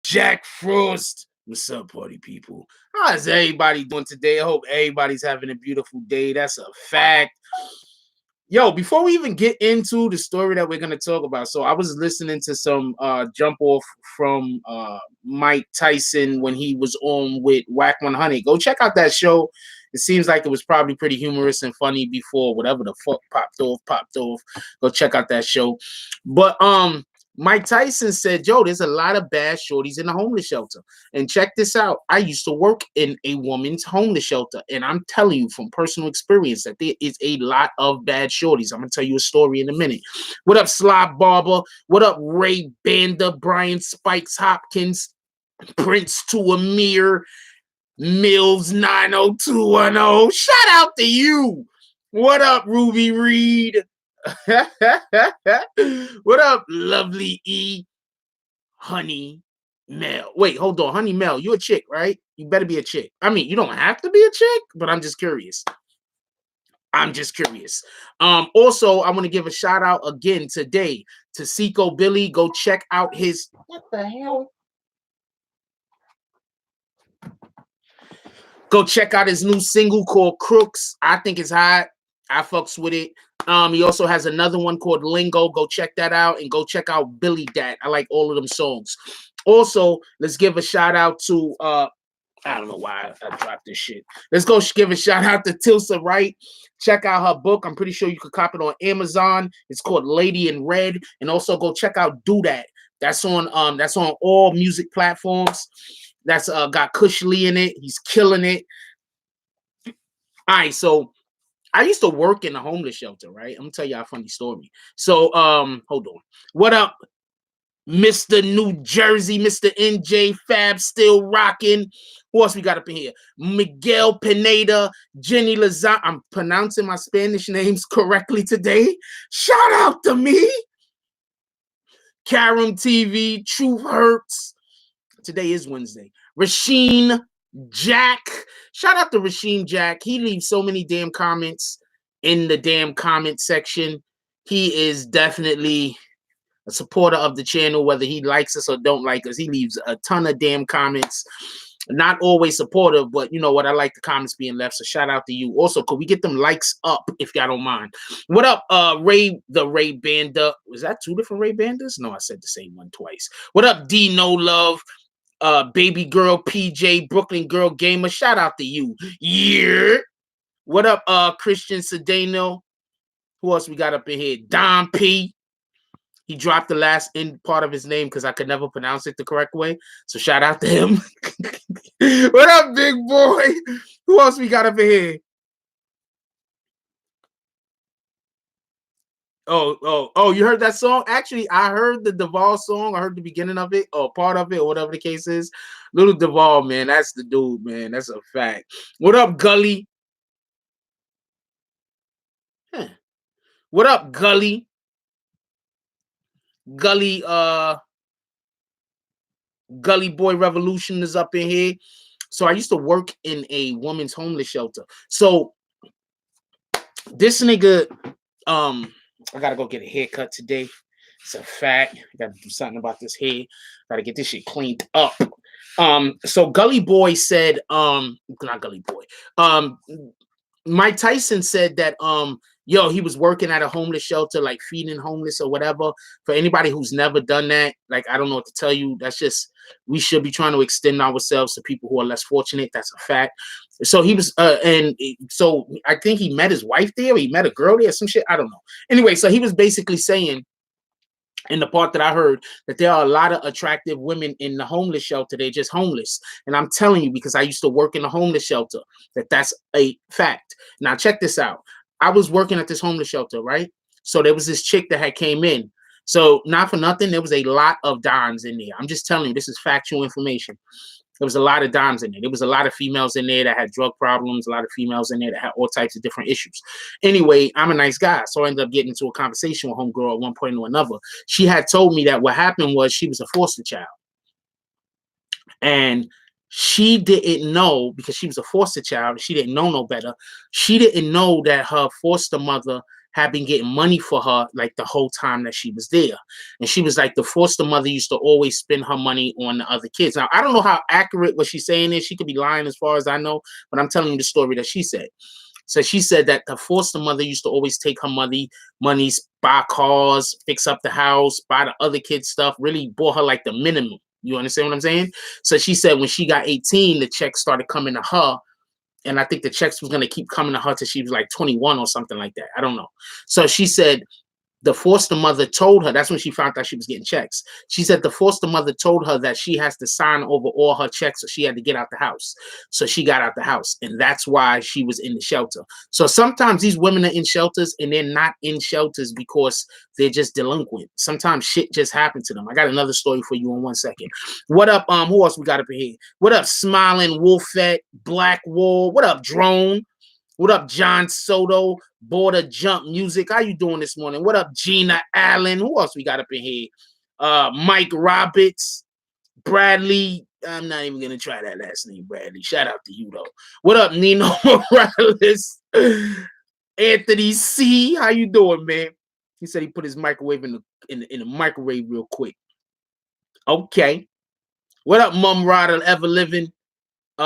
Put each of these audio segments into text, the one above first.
Jack Frost. What's up, party people? How's everybody doing today? I hope everybody's having a beautiful day. That's a fact. Yo, before we even get into the story that we're gonna talk about, so I was listening to some jump off from Mike Tyson when he was on with Whack 100. Go check out that show. It seems like it was probably pretty humorous and funny before whatever the fuck popped off. Go check out that show. But Mike Tyson said, yo, there's a lot of bad shorties in the homeless shelter. And check this out. I used to work in a woman's homeless shelter. And I'm telling you from personal experience that there is a lot of bad shorties. I'm going to tell you a story in a minute. What up, Slob Barber? What up, Ray Banda, Brian Spikes Hopkins, Prince to Amir, Mills 90210. Shout out to you. What up, Ruby Reed? What up, lovely E? Honey Mel. Wait, hold on. Honey Mel, you a chick, right? You better be a chick. I mean, you don't have to be a chick, but I'm just curious. Also, I want to give a shout out again today to Seco Billy. Go check out his what the hell? Go check out his new single called Crooks. I think it's hot. I fucks with it. He also has another one called Lingo. Go check that out and go check out Billy Dat. I like all of them songs. Also, let's give a shout out to I don't know why I dropped this shit. Let's go give a shout out to Tilsa Wright. Check out her book. I'm pretty sure you could cop it on Amazon. It's called Lady in Red. And also go check out Do That. That's on all music platforms. That's got Kush Lee in it. He's killing it. All right, so I used to work in a homeless shelter, right? I'm gonna tell you a funny story. So, hold on. What up, Mr. New Jersey, Mr. NJ Fab, still rocking. Who else we got up in here? Miguel Pineda, Jenny Lazan. I'm pronouncing my Spanish names correctly today. Shout out to me. Karam TV, Truth Hurts. Today is Wednesday. Rasheen Jack. Shout out to Rasheen Jack. He leaves so many damn comments in the damn comment section. He is definitely a supporter of the channel, whether he likes us or don't like us. He leaves a ton of damn comments. Not always supportive, but you know what? I like the comments being left. So shout out to you. Also, could we get them likes up if y'all don't mind? What up, Ray Banda? Was that two different Ray Bandas? No, I said the same one twice. What up, D No Love? Baby girl PJ, Brooklyn Girl Gamer, shout out to you. Yeah. What up, Christian Sedano? Who else we got up in here? Don P. He dropped the last end part of his name because I could never pronounce it the correct way. So shout out to him. What up, big boy? Who else we got up in here? Oh, you heard that song? Actually, I heard the Duvall song. I heard the beginning of it or part of it or whatever the case is. Little Duvall, man. That's the dude, man. That's a fact. What up, Gully? Huh. What up, Gully? Gully Boy Revolution is up in here. So I used to work in a woman's homeless shelter. So this nigga, I gotta go get a haircut today. It's a fact. I gotta do something about this hair. Gotta get this shit cleaned up. So Gully Boy said, not Gully Boy. Mike Tyson said that yo, he was working at a homeless shelter, like feeding homeless or whatever. For anybody who's never done that, like I don't know what to tell you. That's just, we should be trying to extend ourselves to people who are less fortunate. That's a fact. So he was, and so I think he met his wife there, or he met a girl there, some shit. I don't know. Anyway, so he was basically saying, in the part that I heard, that there are a lot of attractive women in the homeless shelter. They're just homeless. And I'm telling you, because I used to work in a homeless shelter, that's a fact. Now, check this out. I was working at this homeless shelter, right? So there was this chick that had came in. So not for nothing, there was a lot of dimes in there. I'm just telling you, this is factual information. There was a lot of dimes in there. There was a lot of females in there that had drug problems, a lot of females in there that had all types of different issues. Anyway, I'm a nice guy, so I ended up getting into a conversation with homegirl at one point or another. She had told me that what happened was she was a foster child. And she didn't know, because she was a foster child, she didn't know no better. She didn't know that her foster mother had been getting money for her like the whole time that she was there. And she was like, the foster mother used to always spend her money on the other kids. Now, I don't know how accurate what she's saying is. She could be lying as far as I know, but I'm telling you the story that she said. So she said that the foster mother used to always take her money, buy cars, fix up the house, buy the other kids stuff, really bought her like the minimum. You understand what I'm saying? So she said when she got 18, the checks started coming to her. And I think the checks was going to keep coming to her till she was like 21 or something like that. I don't know. So she said the foster mother told her, that's when she found out she was getting checks. She said the foster mother told her that she has to sign over all her checks, so she had to get out the house. So she got out the house, and that's why she was in the shelter. So sometimes these women are in shelters, and they're not in shelters because they're just delinquent. Sometimes shit just happened to them. I got another story for you in 1 second. What up? Who else we got up in here? What up, Smiling Wolfette, Black Wall? What up, Drone? What up, John Soto, Border Jump Music? How you doing this morning? What up, Gina Allen? Who else we got up in here? Mike Roberts, Bradley. I'm not even going to try that last name, Bradley. Shout out to you, though. What up, Nino Morales? Anthony C. How you doing, man? He said he put his microwave in the microwave real quick. Okay. What up, Mum Rider, Ever Living? Who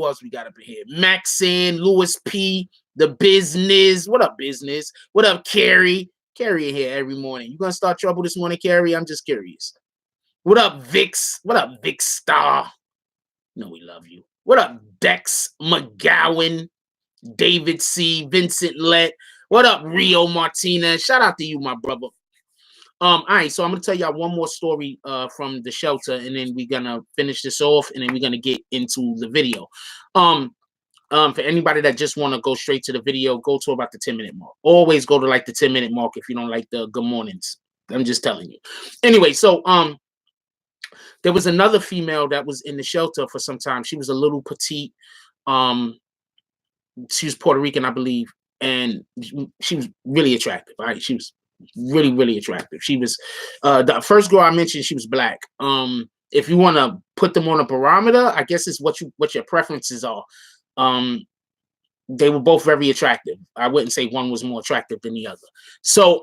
else we got up in here? Maxine, Louis P, The Business. What up, Business? What up, Carrie? Carrie in here every morning. You gonna start trouble this morning, Carrie? I'm just curious. What up, Vix? What up, Vix Star? No, we love you. What up, Dex McGowan, David C, Vincent Lett? What up, Rio Martinez? Shout out to you, my brother. All right, so I'm gonna tell y'all one more story from the shelter, and then we're gonna finish this off, and then we're gonna get into the video. For anybody that just want to go straight to the video, go to about the 10-minute mark. Always go to like the 10-minute mark if you don't like the good mornings. I'm just telling you. Anyway, so there was another female that was in the shelter for some time. She was a little petite. She was Puerto Rican, I believe, and she was really attractive. All right, she was really, really attractive. She was the first girl I mentioned. She was black. If you want to put them on a barometer, I guess it's what your preferences are. They were both very attractive. I wouldn't say one was more attractive than the other. So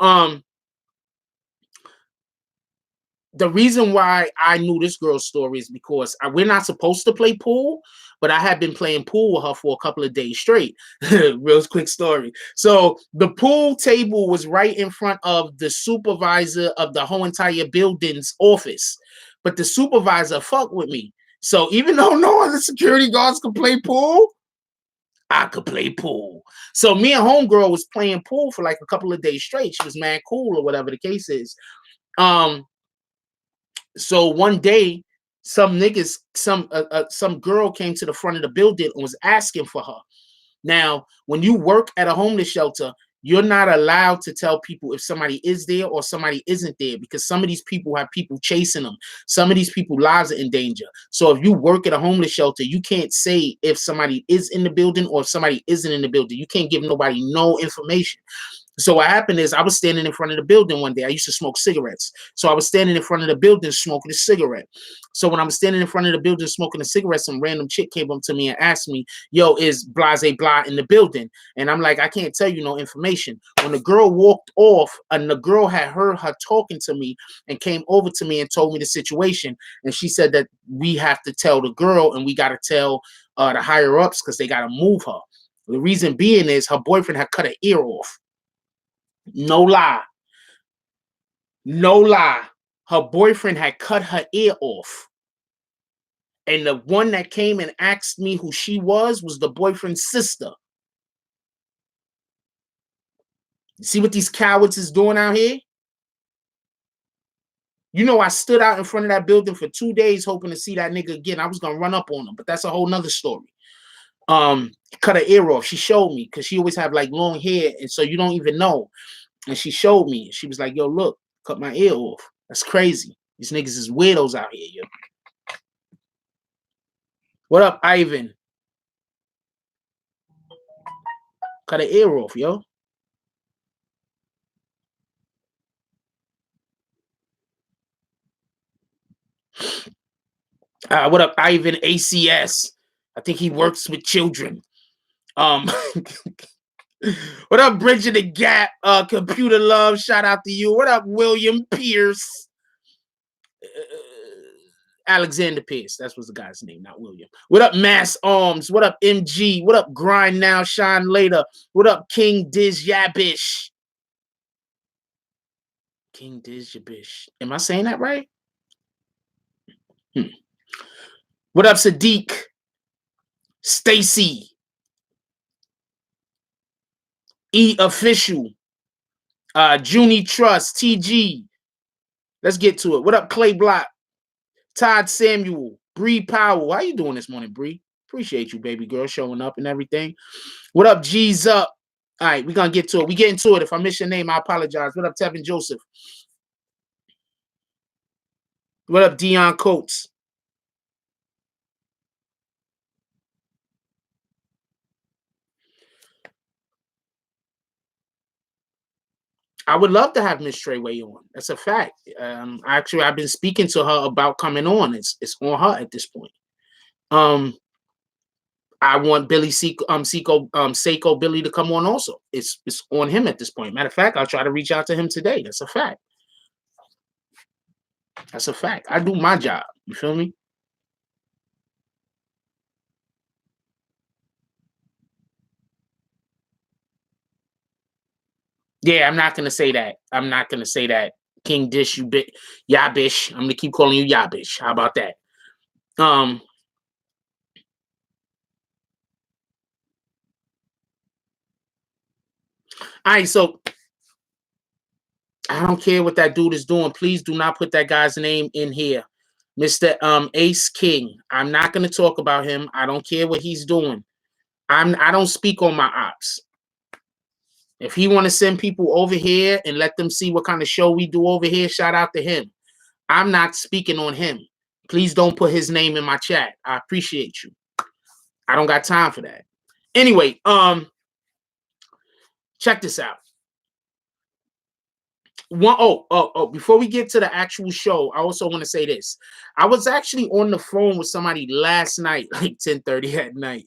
the reason why I knew this girl's story is because we're not supposed to play pool, but I had been playing pool with her for a couple of days straight. Real quick story. So the pool table was right in front of the supervisor of the whole entire building's office. But the supervisor fucked with me. So even though no other security guards could play pool, I could play pool. So me and homegirl was playing pool for like a couple of days straight. She was mad cool or whatever the case is. So one day, some girl came to the front of the building and was asking for her. Now, when you work at a homeless shelter, you're not allowed to tell people if somebody is there or somebody isn't there, because some of these people have people chasing them. Some of these people's lives are in danger. So if you work at a homeless shelter, you can't say if somebody is in the building or if somebody isn't in the building. You can't give nobody no information. So what happened is I was standing in front of the building one day. I used to smoke cigarettes. So I was standing in front of the building smoking a cigarette. So when I was standing in front of the building smoking a cigarette, some random chick came up to me and asked me, yo, is blase blah in the building? And I'm like, I can't tell you no information. When the girl walked off, and the girl had heard her talking to me and came over to me and told me the situation. And she said that we have to tell the girl and we got to tell the higher ups because they got to move her. The reason being is her boyfriend had cut her ear off. No lie. No lie. Her boyfriend had cut her ear off. And the one that came and asked me who she was the boyfriend's sister. See what these cowards is doing out here? You know, I stood out in front of that building for 2 days hoping to see that nigga again. I was going to run up on him, but that's a whole nother story. Cut her ear off. She showed me because she always have like long hair. And so you don't even know. And she showed me. She was like, yo, look, cut my ear off. That's crazy. These niggas is weirdos out here, yo. What up, Ivan? Cut her ear off, yo. What up, Ivan ACS? I think he works with children. What up, Bridging the Gap? Computer Love, shout out to you. What up, William Pierce? Alexander Pierce, that was the guy's name, not William. What up, Mass Arms? What up, MG? What up, Grind Now, Shine Later? What up, King Diz Yabish? King Diz Yabish. Am I saying that right? What up, Sadiq? Stacy? E Official? Junie Trust? TG? Let's get to it. What up, Clay Block? Todd Samuel? Bree Powell? How you doing this morning, Bree? Appreciate you, baby girl, showing up and everything. What up, G's Up? All right, we're going to get to it. We get into it. If I miss your name, I apologize. What up, Tevin Joseph? What up, Dion Coates? I would love to have Miss Treyway on. That's a fact. Actually, I've been speaking to her about coming on. It's on her at this point. I want Billy Seiko Billy to come on also. It's on him at this point. Matter of fact, I'll try to reach out to him today. That's a fact. That's a fact. I do my job. You feel me? Yeah, I'm not gonna say that. I'm not gonna say that. King Dish, you bit Yabish. I'm gonna keep calling you Yabish. How about that? All right, so I don't care what that dude is doing. Please do not put that guy's name in here. Mr. Ace King. I'm not gonna talk about him. I don't care what he's doing. I don't speak on my ops. If he want to send people over here and let them see what kind of show we do over here, shout out to him. I'm not speaking on him. Please don't put his name in my chat. I appreciate you. I don't got time for that. Anyway, check this out. Before we get to the actual show, I also want to say this. I was actually on the phone with somebody last night, like 10:30 at night,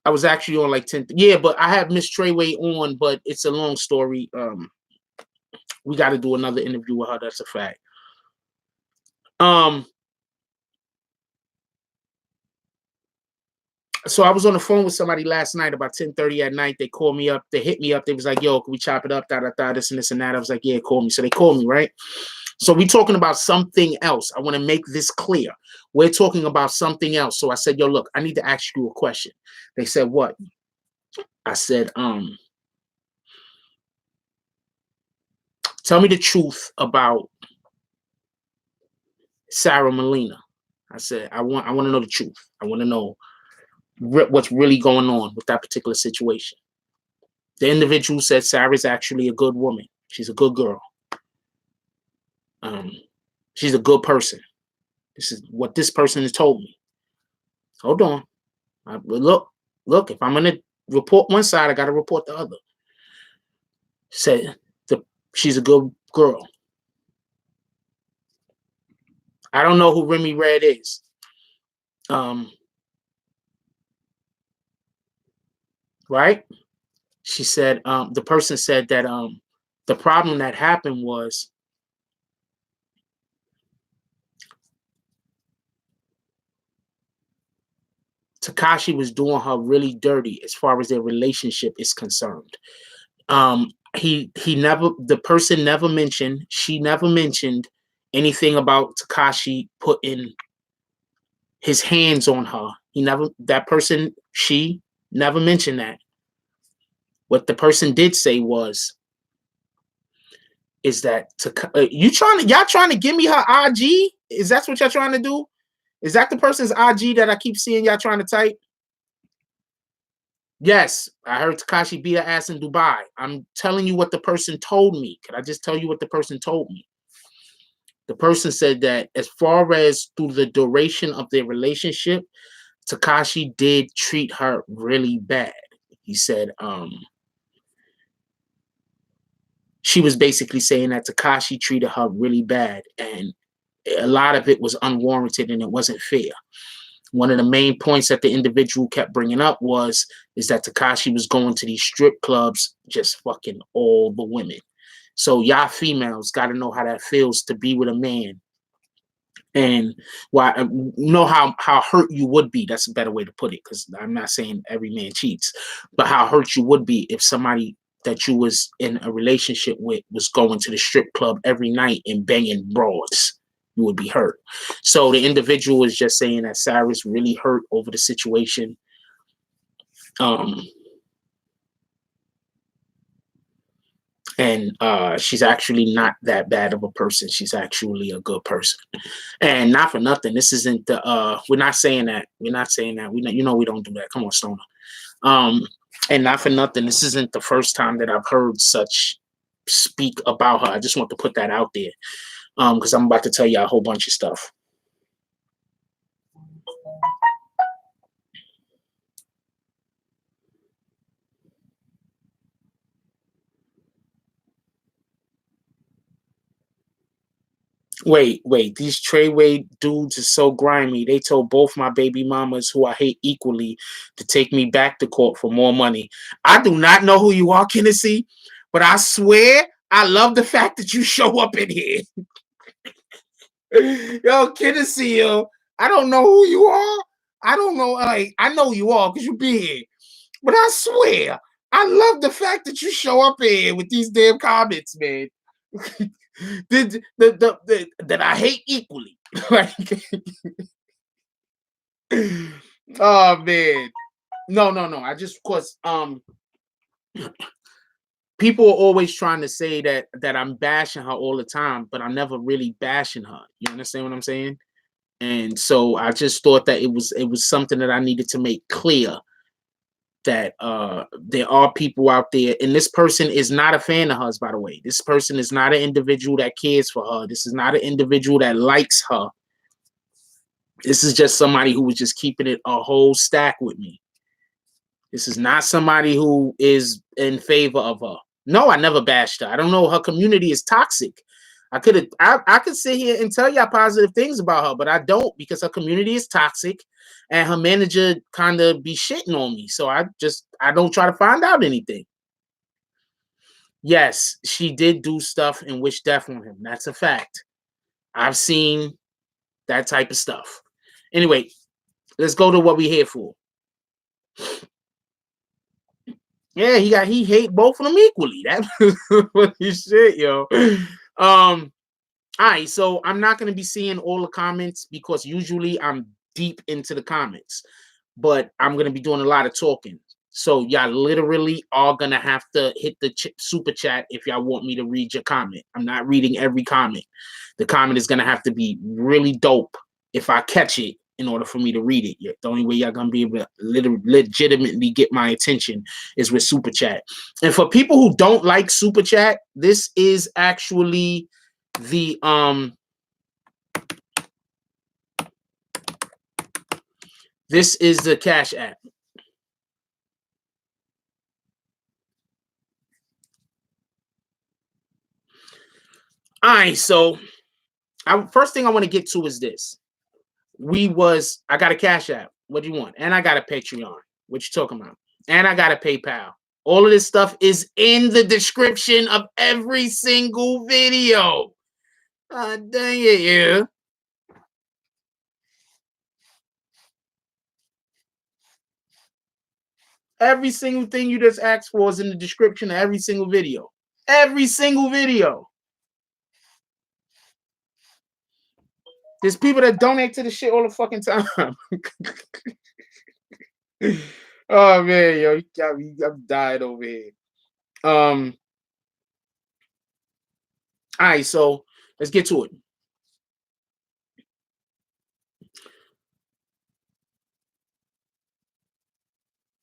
I was actually on like 10. Yeah, but I have Miss Treyway on, but it's a long story. We got to do another interview with her. That's a fact. So I was on the phone with somebody last night about 10:30 at night. They called me up. They hit me up. They was like, yo, can we chop it up? This and this and that. I was like, yeah, call me. So they called me, right? So we're talking about something else. I want to make this clear. We're talking about something else. So I said, yo, look, I need to ask you a question. They said, what? I said, tell me the truth about Sarah Molina. I said, I want to know the truth. I want to know what's really going on with that particular situation. The individual said Sarah's actually a good woman. She's a good girl. She's a good person. This is what this person has told me. Hold on. Look, if I'm going to report one side, I got to report the other. Said she's a good girl. I don't know who Remy Red is. Right? She said, the person said that the problem that happened was Tekashi was doing her really dirty as far as their relationship is concerned. She never mentioned anything about Tekashi putting his hands on her. She never mentioned that. What the person did say is that y'all trying to give me her IG? Is that what y'all trying to do? Is that the person's IG that I keep seeing y'all trying to type? Yes, I heard Tekashi beat her ass in Dubai. I'm telling you what the person told me. Can I just tell you what the person told me? The person said that as far as through the duration of their relationship, Tekashi did treat her really bad. He said, she was basically saying that Tekashi treated her really bad, and a lot of it was unwarranted and it wasn't fair. One of the main points that the individual kept bringing up is that Tekashi was going to these strip clubs, just fucking all the women. So y'all females got to know how that feels to be with a man, and why know how hurt you would be. That's a better way to put it, because I'm not saying every man cheats, but how hurt you would be if somebody that you was in a relationship with was going to the strip club every night and banging broads. You would be hurt. So the individual is just saying that Cyrus really hurt over the situation. And she's actually not that bad of a person. She's actually a good person. And not for nothing, this isn't the we're not saying that. We're not saying that. We don't do that. Come on, Stoner. And not for nothing, this isn't the first time that I've heard such speak about her. I just want to put that out there. Because I'm about to tell you a whole bunch of stuff. Wait, these Treyway dudes are so grimy. They told both my baby mamas, who I hate equally, to take me back to court for more money. I do not know who you are, Tennessee, but I swear I love the fact that you show up in here. Yo, Tennessee, yo, I don't know who you are. I don't know. Like, I know you are because you be here. But I swear, I love the fact that you show up here with these damn comments, man. That I hate equally. Oh man. No. I just people are always trying to say that I'm bashing her all the time, but I'm never really bashing her. You understand what I'm saying? And so I just thought that it was something that I needed to make clear, that there are people out there, and this person is not a fan of hers, by the way. This person is not an individual that cares for her. This is not an individual that likes her. This is just somebody who was just keeping it a whole stack with me. This is not somebody who is in favor of her. No, I never bashed her. I don't know. Her community is toxic. I could sit here and tell y'all positive things about her, but I don't, because her community is toxic and her manager kind of be shitting on me. So I don't try to find out anything. Yes, she did do stuff and wish death on him. That's a fact. I've seen that type of stuff. Anyway, let's go to what we're here for. Yeah, he hate both of them equally. That's what he shit, yo. All right, so I'm not going to be seeing all the comments because usually I'm deep into the comments, but I'm going to be doing a lot of talking. So y'all literally are going to have to hit the super chat if y'all want me to read your comment. I'm not reading every comment. The comment is going to have to be really dope if I catch it in order for me to read it. The only way y'all going to be able to legitimately get my attention is with super chat. And for people who don't like super chat, this is actually the this is the Cash App. All right, so first thing I want to get to is this. I got a Cash App. What do you want? And I got a Patreon. What you talking about? And I got a PayPal. All of this stuff is in the description of every single video. Dang it, yeah. Every single thing you just asked for is in the description of every single video. Every single video. There's people that donate to the shit all the fucking time. Oh man, yo, you got me. I'm dying over here. All right, so let's get to it.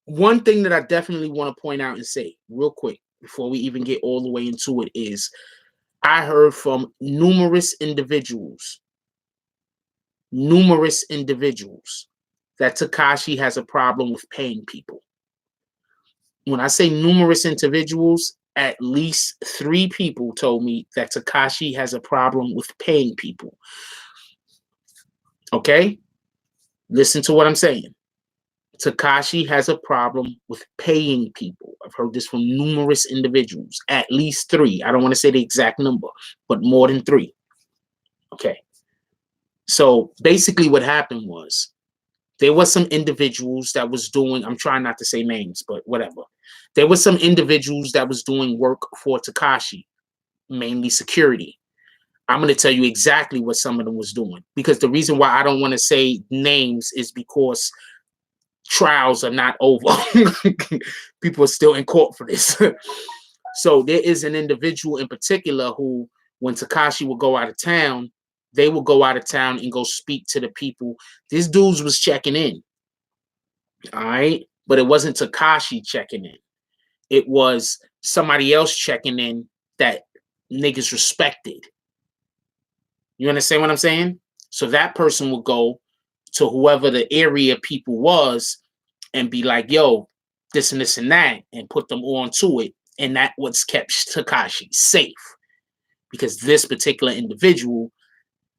One thing that I definitely want to point out and say real quick before we even get all the way into it is I heard from numerous individuals that Tekashi has a problem with paying people. When I say numerous individuals, at least 3 people told me that Tekashi has a problem with paying people. Okay? Listen to what I'm saying. Tekashi has a problem with paying people. I've heard this from numerous individuals, at least 3. I don't want to say the exact number, but more than 3. Okay. So basically what happened was there was some individuals that was doing, I'm trying not to say names, but whatever. There was some individuals that was doing work for Tekashi, mainly security. I'm going to tell you exactly what some of them was doing, because the reason why I don't want to say names is because trials are not over. People are still in court for this. So there is an individual in particular who, when Tekashi would go out of town, they would go out of town and go speak to the people. This dude was checking in. All right. But it wasn't Tekashi checking in. It was somebody else checking in that niggas respected. You understand what I'm saying? So that person would go to whoever the area people was and be like, yo, this and that, and put them on to it. And that what's kept Tekashi safe. Because this particular individual,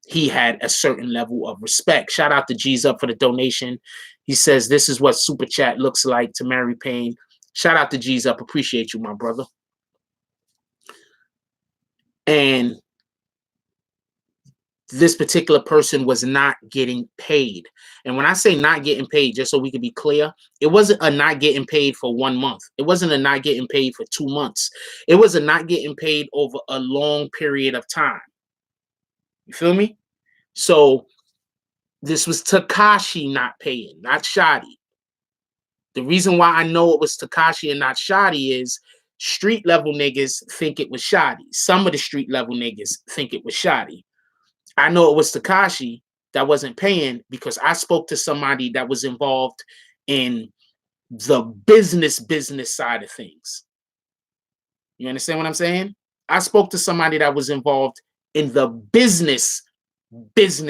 he had a certain level of respect. Shout out to G's Up for the donation. He says, this is what Super Chat looks like to Mary Payne. Shout out to G's Up. Appreciate you, my brother. And this particular person was not getting paid. And when I say not getting paid, just so we can be clear, it wasn't a not getting paid for 1 month. It wasn't a not getting paid for 2 months. It was a not getting paid over a long period of time. You feel me? So this was Tekashi not paying, not Shotti. The reason why I know it was Tekashi and not Shotti is street level niggas think it was Shotti. Some of the street level niggas think it was Shotti. I know it was Tekashi that wasn't paying because I spoke to somebody that was involved in the business side of things. You understand what I'm saying? I spoke to somebody that was involved in the business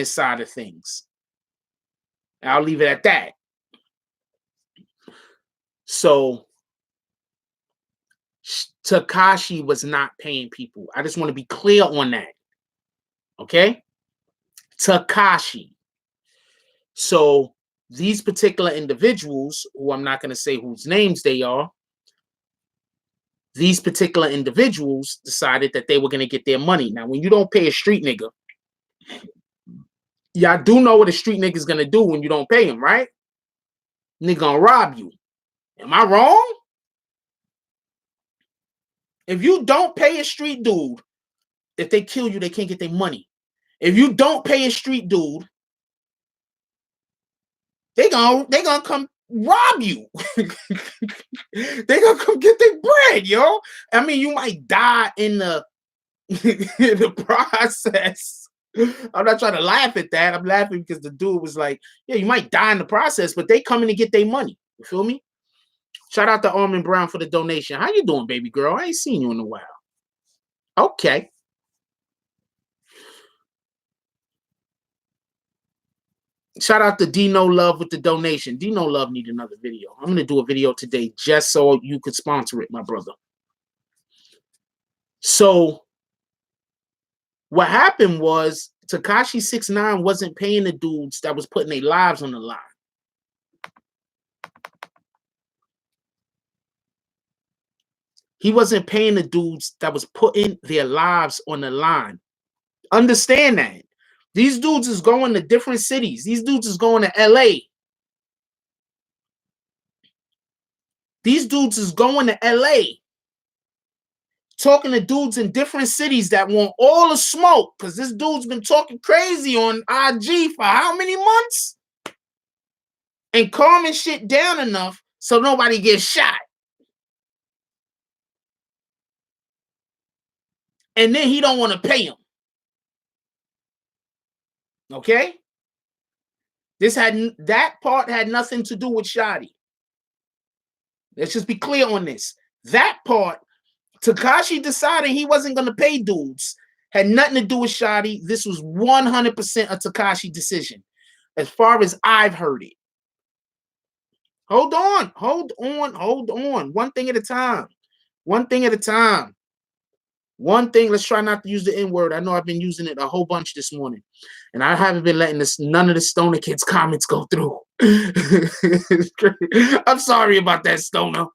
side of things. I'll leave it at that. So Tekashi was not paying people. I just want to be clear on that. Okay? Tekashi. So these particular individuals, who I'm not going to say whose names they are, these particular individuals decided that they were going to get their money. Now, when you don't pay a street nigga, y'all do know what a street nigga is going to do when you don't pay him, right? Nigga gonna rob you. Am I wrong? If you don't pay a street dude, if they kill you, they can't get their money. If you don't pay a street dude, they gonna come rob you. They gonna come get their bread, yo. I mean, you might die in the in the process. I'm not trying to laugh at that. I'm laughing because the dude was like, yeah, you might die in the process, but they coming to get their money. You feel me? Shout out to Armin Brown for the donation. How you doing, baby girl? I ain't seen you in a while. Okay. Shout out to Dino Love with the donation. Dino Love need another video. I'm going to do a video today just so you could sponsor it, my brother. So what happened was Tekashi 6ix9ine wasn't paying the dudes that was putting their lives on the line. He wasn't paying the dudes that was putting their lives on the line. Understand that. These dudes is going to different cities. These dudes is going to LA. These dudes is going to LA. Talking to dudes in different cities that want all the smoke. Because this dude's been talking crazy on IG for how many months? And calming shit down enough so nobody gets shot. And then he don't want to pay him. Okay? That part had nothing to do with Shotti. Let's just be clear on this. That part, Tekashi deciding he wasn't going to pay dudes, had nothing to do with Shotti. This was 100% a Tekashi decision, as far as I've heard it. Hold on. One thing at a time. One thing, let's try not to use the N-word. I know I've been using it a whole bunch this morning. And I haven't been letting none of the Stoner kids' comments go through. I'm sorry about that, Stoner.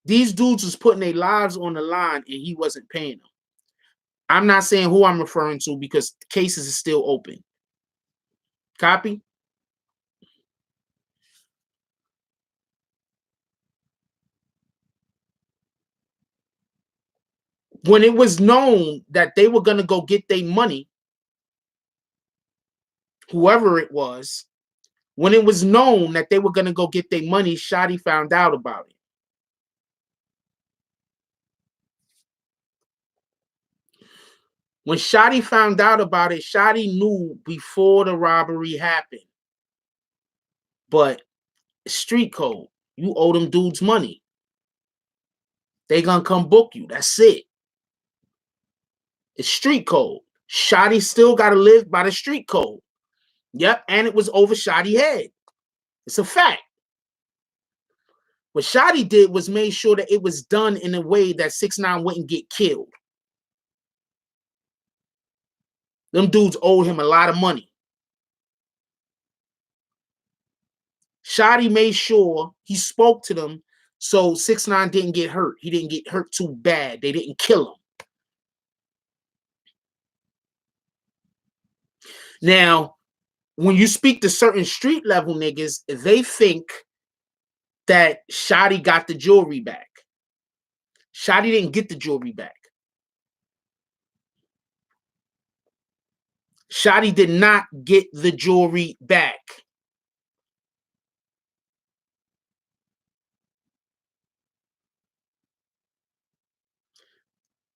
These dudes was putting their lives on the line and he wasn't paying them. I'm not saying who I'm referring to because the cases are still open. Copy? When it was known that they were going to go get their money, whoever it was, when it was known that they were going to go get their money, Shotti found out about it. When Shotti found out about it, Shotti knew before the robbery happened. But street code, you owe them dudes money. They gonna come book you. That's it. It's street code. Shotti still gotta live by the street code. Yep, and it was over Shotti head. It's a fact. What Shotti did was made sure that it was done in a way that 6ix9ine wouldn't get killed. Them dudes owed him a lot of money. Shotti made sure he spoke to them so 6ix9ine didn't get hurt. He didn't get hurt too bad. They didn't kill him. Now, when you speak to certain street level niggas, they think that Shotti got the jewelry back. Shotti didn't get the jewelry back. Shotti did not get the jewelry back.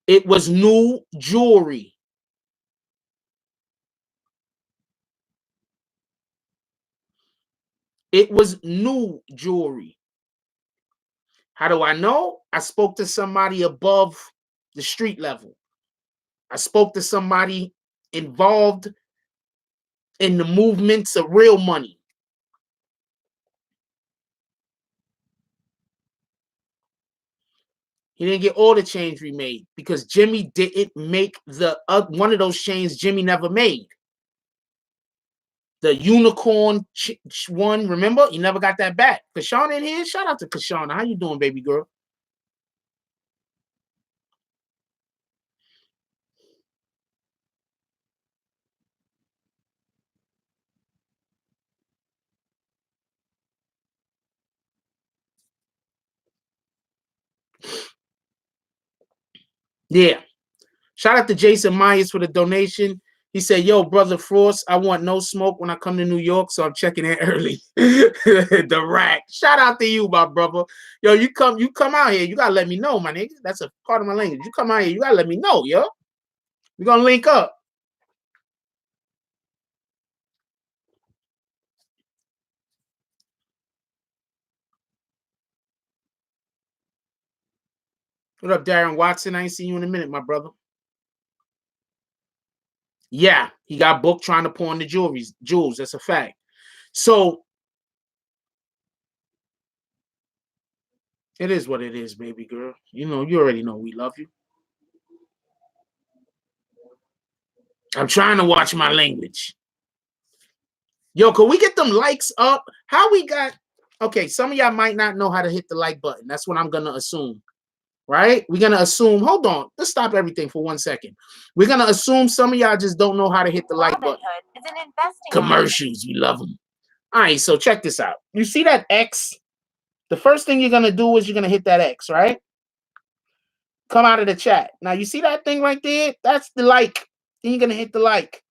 It was new jewelry. It was new jewelry. How do I know? I spoke to somebody above the street level. I spoke to somebody involved in the movements of real money. He didn't get all the chains remade because Jimmy didn't make the one of those chains Jimmy never made. The unicorn one, remember? He never got that back. Kashana in here? Shout out to Kashana. How you doing, baby girl? Yeah. Shout out to Jason Myers for the donation. He said, yo, brother Frost, I want no smoke when I come to New York, so I'm checking in early. The rack. Shout out to you, my brother. Yo, you come out here. You gotta let me know, my nigga. That's a part of my language. You come out here, you gotta let me know, yo. We're gonna link up. What up, Darren Watson? I ain't seen you in a minute, my brother. Yeah, he got booked trying to pawn the jewels. That's a fact. So it is what it is, baby girl. You know, you already know we love you. I'm trying to watch my language. Yo, can we get them likes up? How we got... Okay, some of y'all might not know how to hit the like button. That's what I'm going to assume. Right? We're going to assume... Hold on. Let's stop everything for 1 second. We're going to assume some of y'all just don't know how to hit the like button. Commercials. We love them. All right, so check this out. You see that X? The first thing you're going to do is you're going to hit that X, right? Come out of the chat. Now, you see that thing right there? That's the like. Then you're going to hit the like.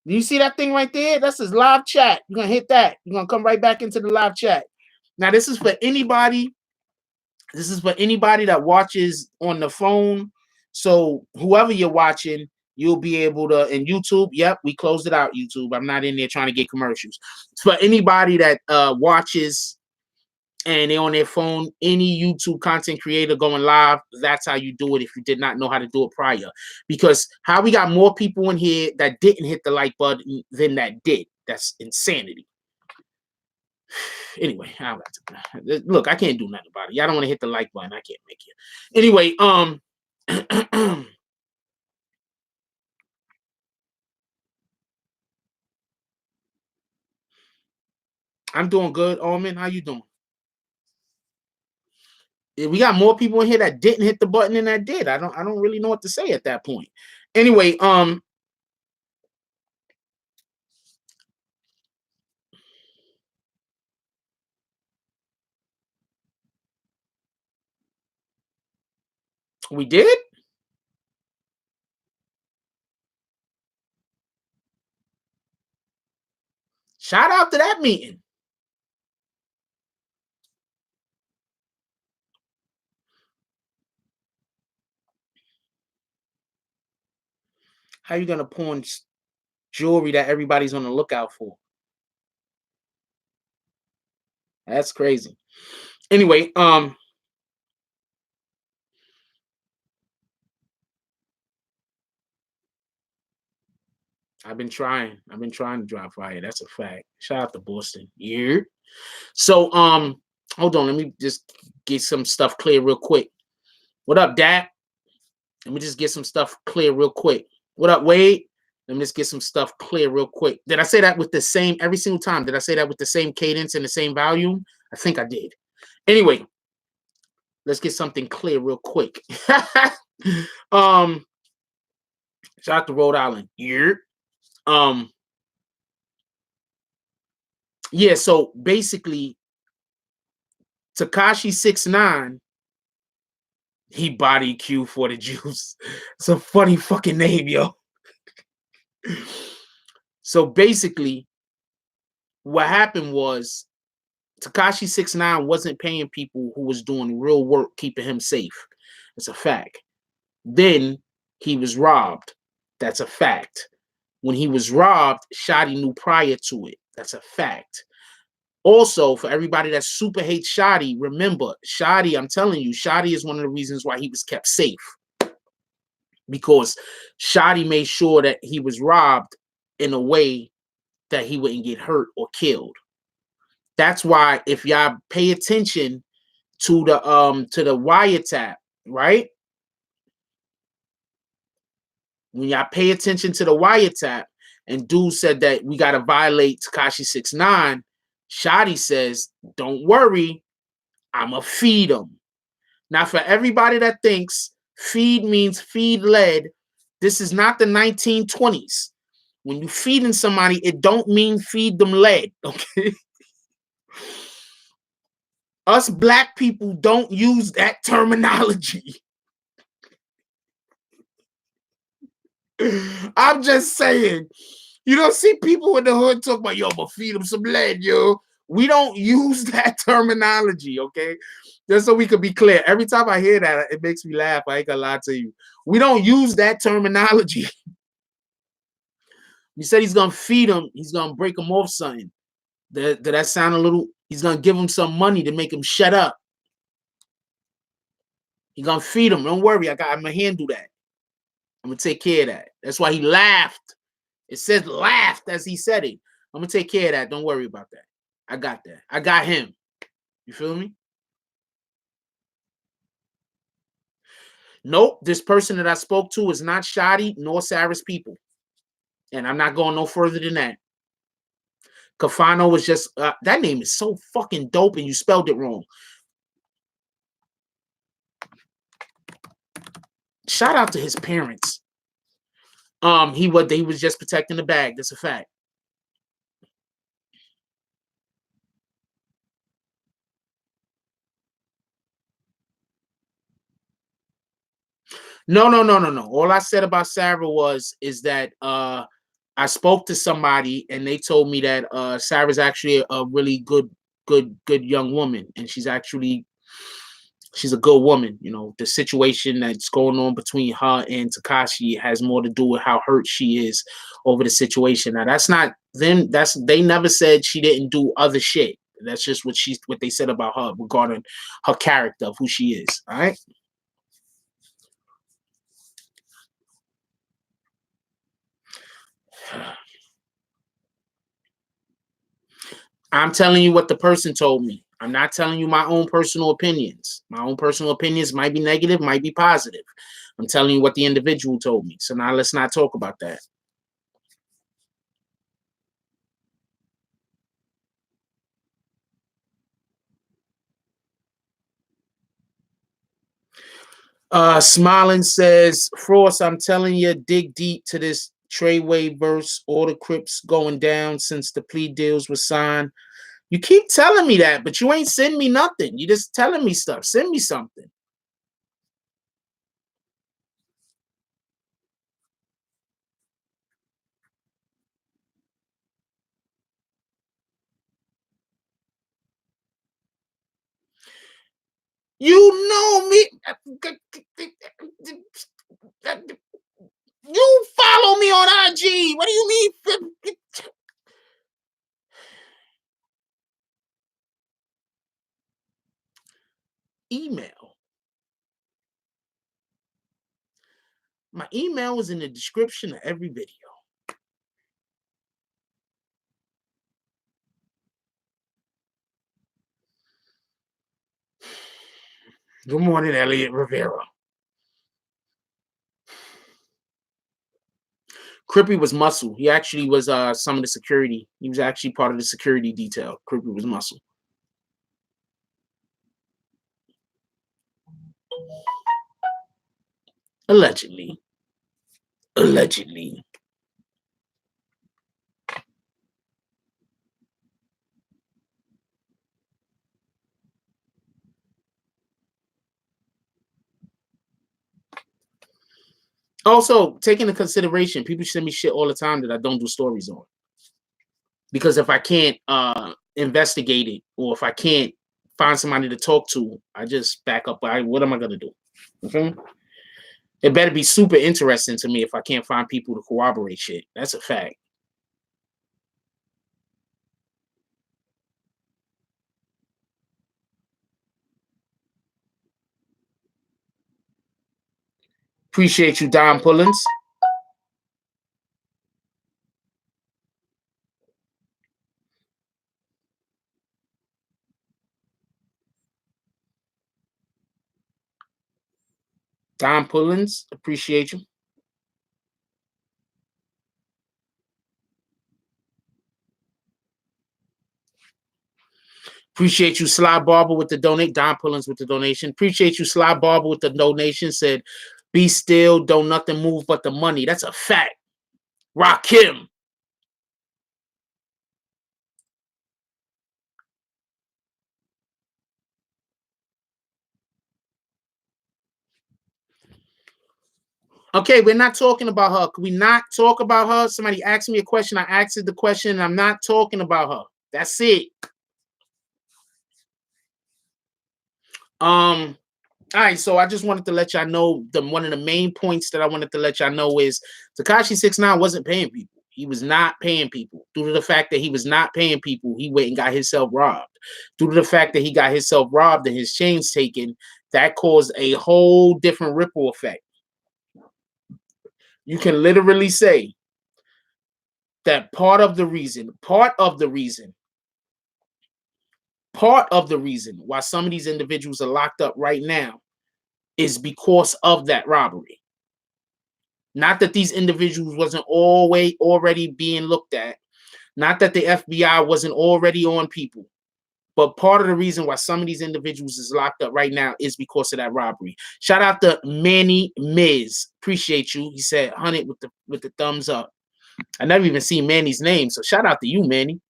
Do you see that thing right there? That's his live chat. You're going to hit that. You're going to come right back into the live chat. Now, this is for anybody. This is for anybody that watches on the phone. So whoever you're watching, you'll be able to... And YouTube, yep, we closed it out, YouTube. I'm not in there trying to get commercials. It's for anybody that watches and they're on their phone, any YouTube content creator going live, that's how you do it if you did not know how to do it prior. Because how we got more people in here that didn't hit the like button than that did. That's insanity. Anyway, look, I can't do nothing about it. Y'all don't want to hit the like button. I can't make it. Anyway, I'm doing good. Alman, how you doing? We got more people in here that didn't hit the button than that did. I don't really know what to say at that point. Anyway, we did. Shout out to that meeting. How you gonna pawn jewelry that everybody's on the lookout for? That's crazy. Anyway, I've been trying to drop fire. That's a fact. Shout out to Boston. Yeah. So, hold on. Let me just get some stuff clear real quick. What up, Dad? Let me just get some stuff clear real quick. What up, Wade? Let me just get some stuff clear real quick. Did I say that with the same every single time? Did I say that with the same cadence and the same volume? I think I did. Anyway, let's get something clear real quick. Shout out to Rhode Island. Yeah. Yeah, so basically Tekashi 6ix9ine, he body Q for the juice. It's a funny fucking name, yo. So basically, what happened was Tekashi 6ix9ine wasn't paying people who was doing real work, keeping him safe. It's a fact. Then he was robbed. That's a fact. When he was robbed, Shotti knew prior to it. That's a fact. Also, for everybody that super hates Shotti, remember, Shotti, I'm telling you, Shotti is one of the reasons why he was kept safe. Because Shotti made sure that he was robbed in a way that he wouldn't get hurt or killed. That's why if y'all pay attention to the wiretap, right? When y'all pay attention to the wiretap, and dude said that we gotta violate Tekashi 6ix9ine, Shotti says, "Don't worry, I'ma feed him." Now, for everybody that thinks feed means feed lead, this is not the 1920s. When you feeding somebody, it don't mean feed them lead, okay? Us black people don't use that terminology. I'm just saying. You don't see people in the hood talk about, yo, I'm gonna feed them some lead, yo. We don't use that terminology, okay? Just so we could be clear. Every time I hear that, it makes me laugh. I ain't gonna lie to you. We don't use that terminology. He said he's gonna feed him, he's gonna break him off something. Did that sound a little? He's gonna give him some money to make him shut up. He's gonna feed him. Don't worry, I'm gonna handle that. I'm gonna take care of that. That's why he laughed. It says laughed as he said it. I'm gonna take care of that. Don't worry about that. I got that. I got him. You feel me? Nope. This person that I spoke to is not Shotti nor Sarah's people. And I'm not going no further than that. Cafano was just that name is so fucking dope and you spelled it wrong. Shout out to his parents. He was just protecting the bag. That's a fact. No. All I said about Sarah is that I spoke to somebody and they told me that Sarah's actually a really good young woman, and she's a good woman. You know, the situation that's going on between her and Takashi has more to do with how hurt she is over the situation. Now, that's not them. They never said she didn't do other shit. That's just what they said about her regarding her character of who she is. All right. I'm telling you what the person told me. I'm not telling you my own personal opinions. My own personal opinions might be negative, might be positive. I'm telling you what the individual told me. So now let's not talk about that. Smiling says, Frost, I'm telling you, dig deep to this Treyway verse, all the Crips going down since the plea deals were signed. You keep telling me that, but you ain't send me nothing. You just telling me stuff. Send me something. You know me. You follow me on IG. What do you mean? Email. My email is in the description of every video. Good morning, Elliot Rivera. Crippy was muscle. He actually was some of the security. He was actually part of the security detail. Crippy was muscle. Allegedly. Allegedly. Also, take into consideration, people send me shit all the time that I don't do stories on. Because if I can't investigate it, or if I can't find somebody to talk to, I just back up. What am I gonna do? Okay? It better be super interesting to me if I can't find people to corroborate shit. That's a fact. Appreciate you, Don Pullins. Don Pullins, appreciate you. Appreciate you, Sly Barber, with the donate. Don Pullins with the donation. Appreciate you, Sly Barber, with the donation. Said, be still, don't nothing move but the money. That's a fact. Rock him. Okay, we're not talking about her. Can we not talk about her? Somebody asked me a question. I answered the question, and I'm not talking about her. That's it. All right, so I just wanted to let y'all know one of the main points that I wanted to let y'all know is Tekashi 6ix9ine wasn't paying people. He was not paying people. Due to the fact that he was not paying people, he went and got himself robbed. Due to the fact that he got himself robbed and his chains taken, that caused a whole different ripple effect. You can literally say that part of the reason why some of these individuals are locked up right now is because of that robbery. Not that these individuals wasn't already being looked at. Not that the FBI wasn't already on people. But part of the reason why some of these individuals is locked up right now is because of that robbery. Shout out to Manny Miz. Appreciate you. He said 100 with the thumbs up. I never even seen Manny's name, so shout out to you, Manny.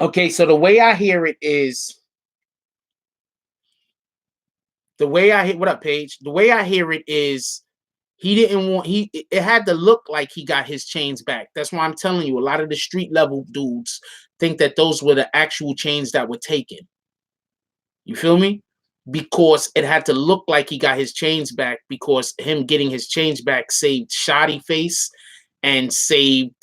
Okay, so the way I hear it is what up, Paige? The way I hear it is he didn't want it had to look like he got his chains back. That's why I'm telling you, a lot of the street level dudes think that those were the actual chains that were taken. You feel me? Because it had to look like he got his chains back, because him getting his chains back saved Shotti face and saved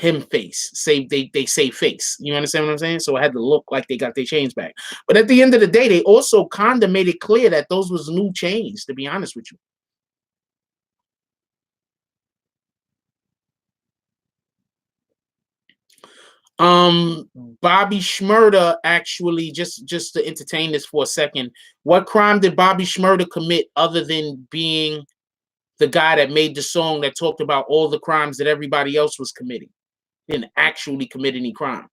him face. They say face. You understand what I'm saying? So it had to look like they got their chains back. But at the end of the day, they also kind of made it clear that those was new chains, to be honest with you. Bobby Shmurda, actually, just to entertain this for a second, what crime did Bobby Shmurda commit other than being the guy that made the song that talked about all the crimes that everybody else was committing? He didn't actually commit any crime.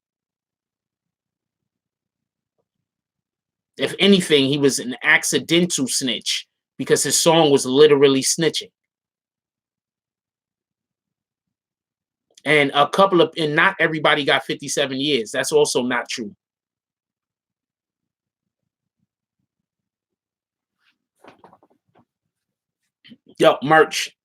If anything, he was an accidental snitch because his song was literally snitching. And not everybody got 57 years. That's also not true. Yo, merch.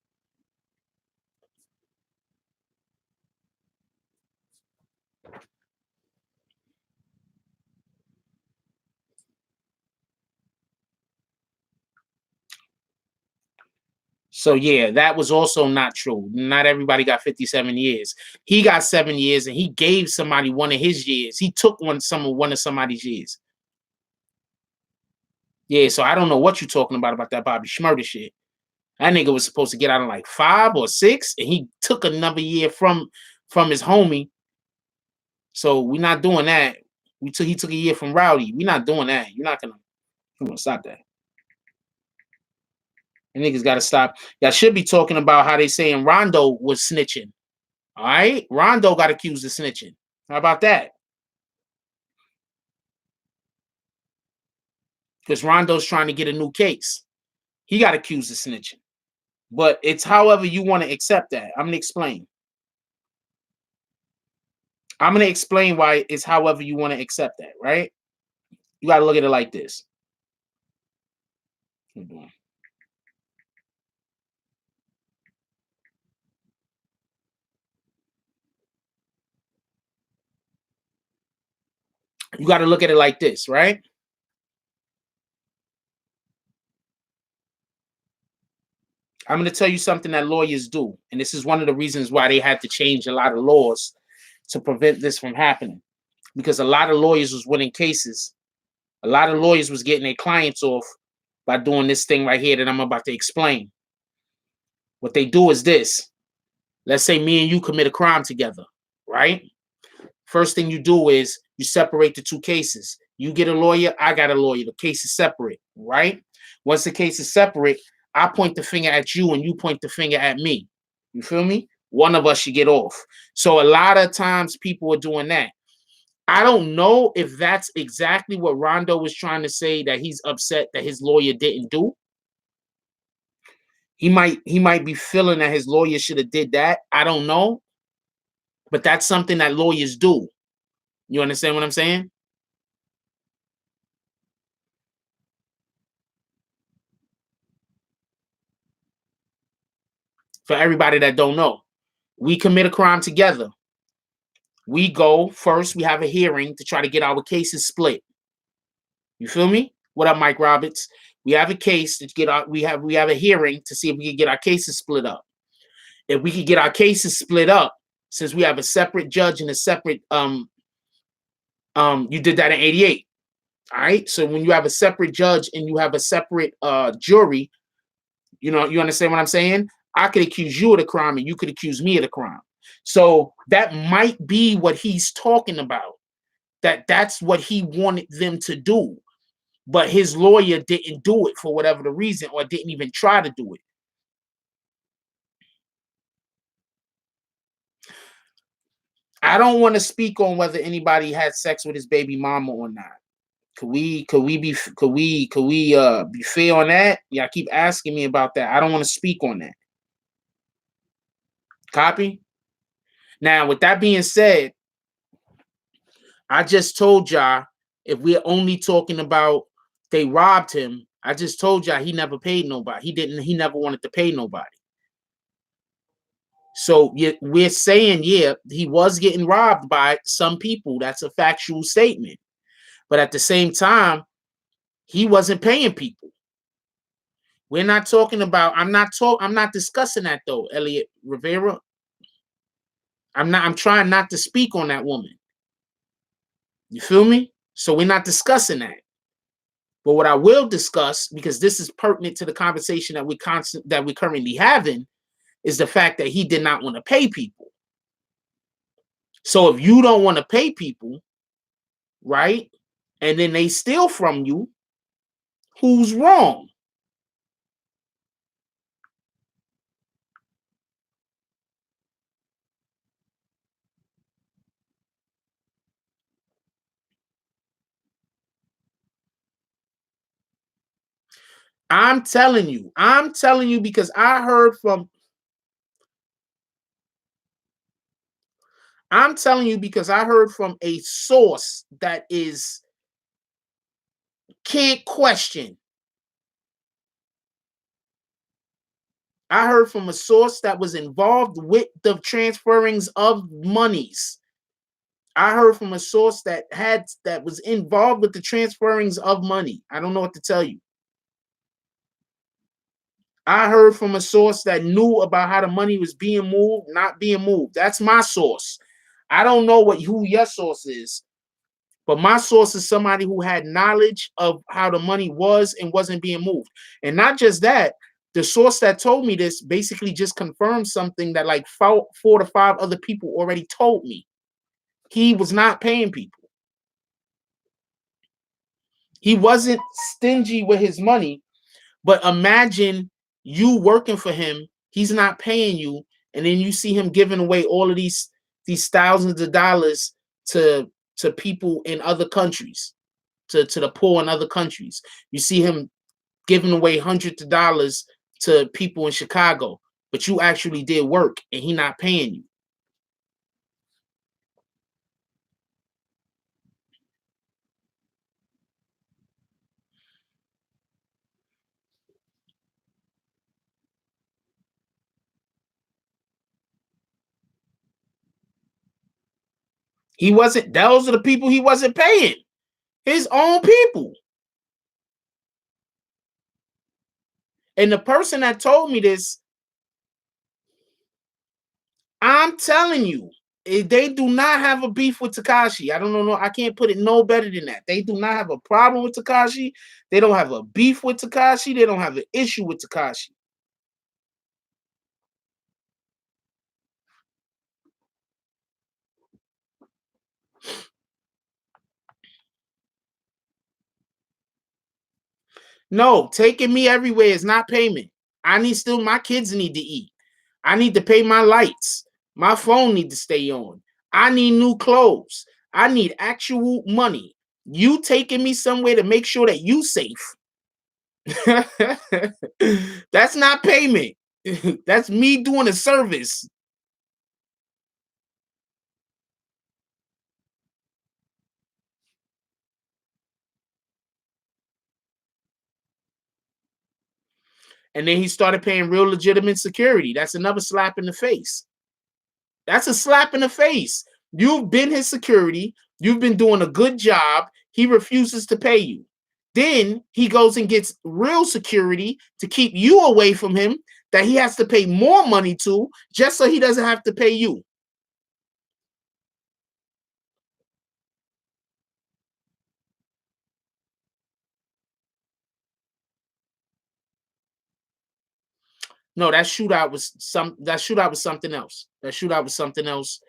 So yeah, that was also not true. Not everybody got 57 years. He got 7 years, and he gave somebody one of his years. He took one of somebody's years. Yeah, so I don't know what you're talking about that Bobby Shmurda shit. That nigga was supposed to get out in like 5 or 6, and he took another year from his homie. So we're not doing that. He took a year from Rowdy. We're not doing that. You're gonna stop that. And niggas gotta stop. Y'all should be talking about how they saying Rondo was snitching. All right, Rondo got accused of snitching. How about that? Because Rondo's trying to get a new case. He got accused of snitching. But it's however you want to accept that. I'm gonna explain. I'm gonna explain why it's however you want to accept that, right? You gotta look at it like this. You gotta look at it like this, right? I'm going to tell you something that lawyers do. And this is one of the reasons why they had to change a lot of laws to prevent this from happening. Because a lot of lawyers was winning cases. A lot of lawyers was getting their clients off by doing this thing right here that I'm about to explain. What they do is this. Let's say me and you commit a crime together, right? First thing you do is you separate the two cases. You get a lawyer, I got a lawyer. The case is separate, right? Once the case is separate, I point the finger at you and you point the finger at me. You feel me? One of us should get off. So a lot of times people are doing that. I don't know if that's exactly what Rondo was trying to say, that he's upset that his lawyer didn't do. He might be feeling that his lawyer should have did that. I don't know. But that's something that lawyers do. You understand what I'm saying? For everybody that don't know, we commit a crime together. We go first, we have a hearing to try to get our cases split. You feel me? What up, Mike Roberts? We have a case to get our we have a hearing to see if we can get our cases split up. If we could get our cases split up, since we have a separate judge and a separate you did that in 88. All right. So when you have a separate judge and you have a separate jury, you understand what I'm saying? I could accuse you of the crime and you could accuse me of the crime. So that might be what he's talking about. That's what he wanted them to do. But his lawyer didn't do it for whatever the reason, or didn't even try to do it. I don't want to speak on whether anybody had sex with his baby mama or not. Could we be fair on that? Yeah, keep asking me about that. I don't want to speak on that. Copy? Now, with that being said, I just told y'all, if we're only talking about they robbed him, I just told y'all he never paid nobody. He never wanted to pay nobody. So we're saying, yeah, he was getting robbed by some people. That's a factual statement. But at the same time, he wasn't paying people. We're not talking about, I'm not discussing that though, Elliot Rivera. I'm trying not to speak on that woman. You feel me? So we're not discussing that. But what I will discuss, because this is pertinent to the conversation that we're currently having, is the fact that he did not want to pay people. So if you don't want to pay people, right, and then they steal from you, who's wrong? I'm telling you because I heard from I'm telling you because I heard from a source that is can't question. I heard from a source that was involved with the transferings of monies. I heard from a source that was involved with the transferings of money. I don't know what to tell you. I heard from a source that knew about how the money was being moved, not being moved. That's my source. I don't know who your source is, but my source is somebody who had knowledge of how the money was and wasn't being moved. And not just that, the source that told me this basically just confirmed something that like four to five other people already told me. He was not paying people. He wasn't stingy with his money, but imagine you working for him, he's not paying you, and then you see him giving away all of these thousands of dollars to people in other countries, to the poor in other countries. You see him giving away hundreds of dollars to people in Chicago, but you actually did work and he not paying you. He wasn't, those are the people he wasn't paying. His own people. And the person that told me this, I'm telling you, they do not have a beef with Tekashi. I don't know. I can't put it no better than that. They do not have a problem with Tekashi. They don't have a beef with Tekashi. They don't have an issue with Tekashi. No, taking me everywhere is not payment. My kids need to eat. I need to pay my lights. My phone need to stay on. I need new clothes. I need actual money. You taking me somewhere to make sure that you safe. That's not payment. That's me doing a service. And then he started paying real legitimate security. That's another slap in the face. That's a slap in the face. You've been his security. You've been doing a good job. He refuses to pay you. Then he goes and gets real security to keep you away from him that he has to pay more money to just so he doesn't have to pay you. No, that shootout was something else. That shootout was something else.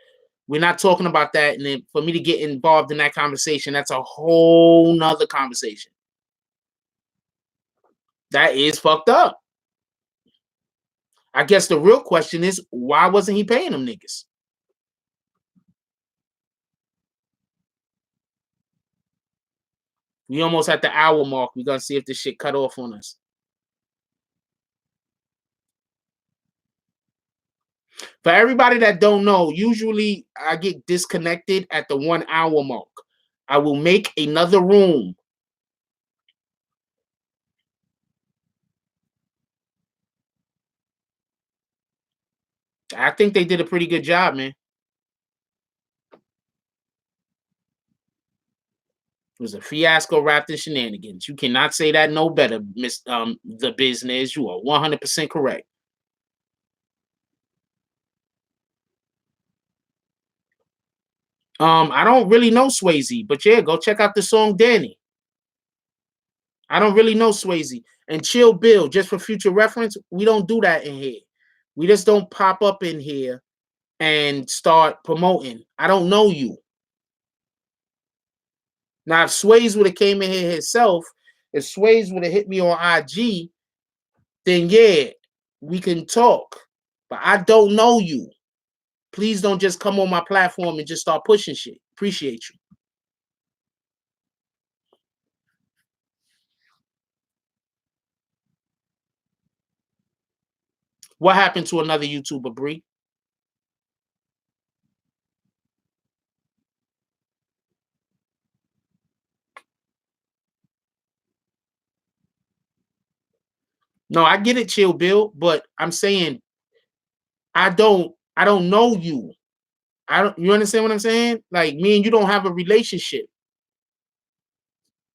We're not talking about that. And then for me to get involved in that conversation, that's a whole nother conversation. That is fucked up. I guess the real question is, why wasn't he paying them niggas? We almost at the hour mark. We're gonna see if this shit cut off on us. For everybody that don't know, usually I get disconnected at the 1 hour mark. I will make another room. I think they did a pretty good job, man. It was a fiasco wrapped in shenanigans. You cannot say that no better, Miss the business. You are 100% correct. I don't really know Swayze, but yeah, go check out the song Danny. I don't really know Swayze. And Chill Bill, just for future reference, we don't do that in here. We just don't pop up in here and start promoting. I don't know you. Now, if Swayze would have came in here himself, if Swayze would have hit me on IG, then yeah, we can talk. But I don't know you. Please don't just come on my platform and just start pushing shit. Appreciate you. What happened to another YouTuber, Bree? No, I get it, Chill Bill, but I'm saying I don't know you. I don't you understand what I'm saying? Like me and you don't have a relationship.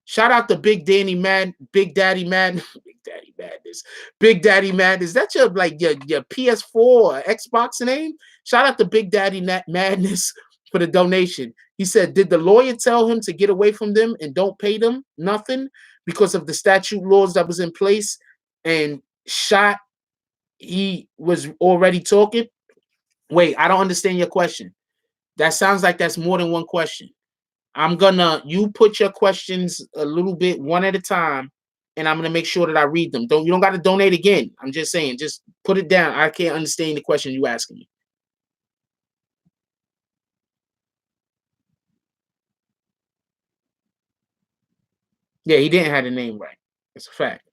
Shout out to Big Danny Mad, Big Daddy Mad, Big Daddy Madness, Big Daddy Madness. Is that your like your PS4 or Xbox name? Shout out to Big Daddy Madness for the donation. He said, did the lawyer tell him to get away from them and don't pay them nothing because of the statute laws that was in place? And shot, he was already talking. Wait, I don't understand your question. That sounds like that's more than one question. You put your questions a little bit one at a time, and I'm gonna make sure that I read them. You don't got to donate again. I'm just saying, just put it down. I can't understand the question you asking me. Yeah, he didn't have the name right. It's a fact.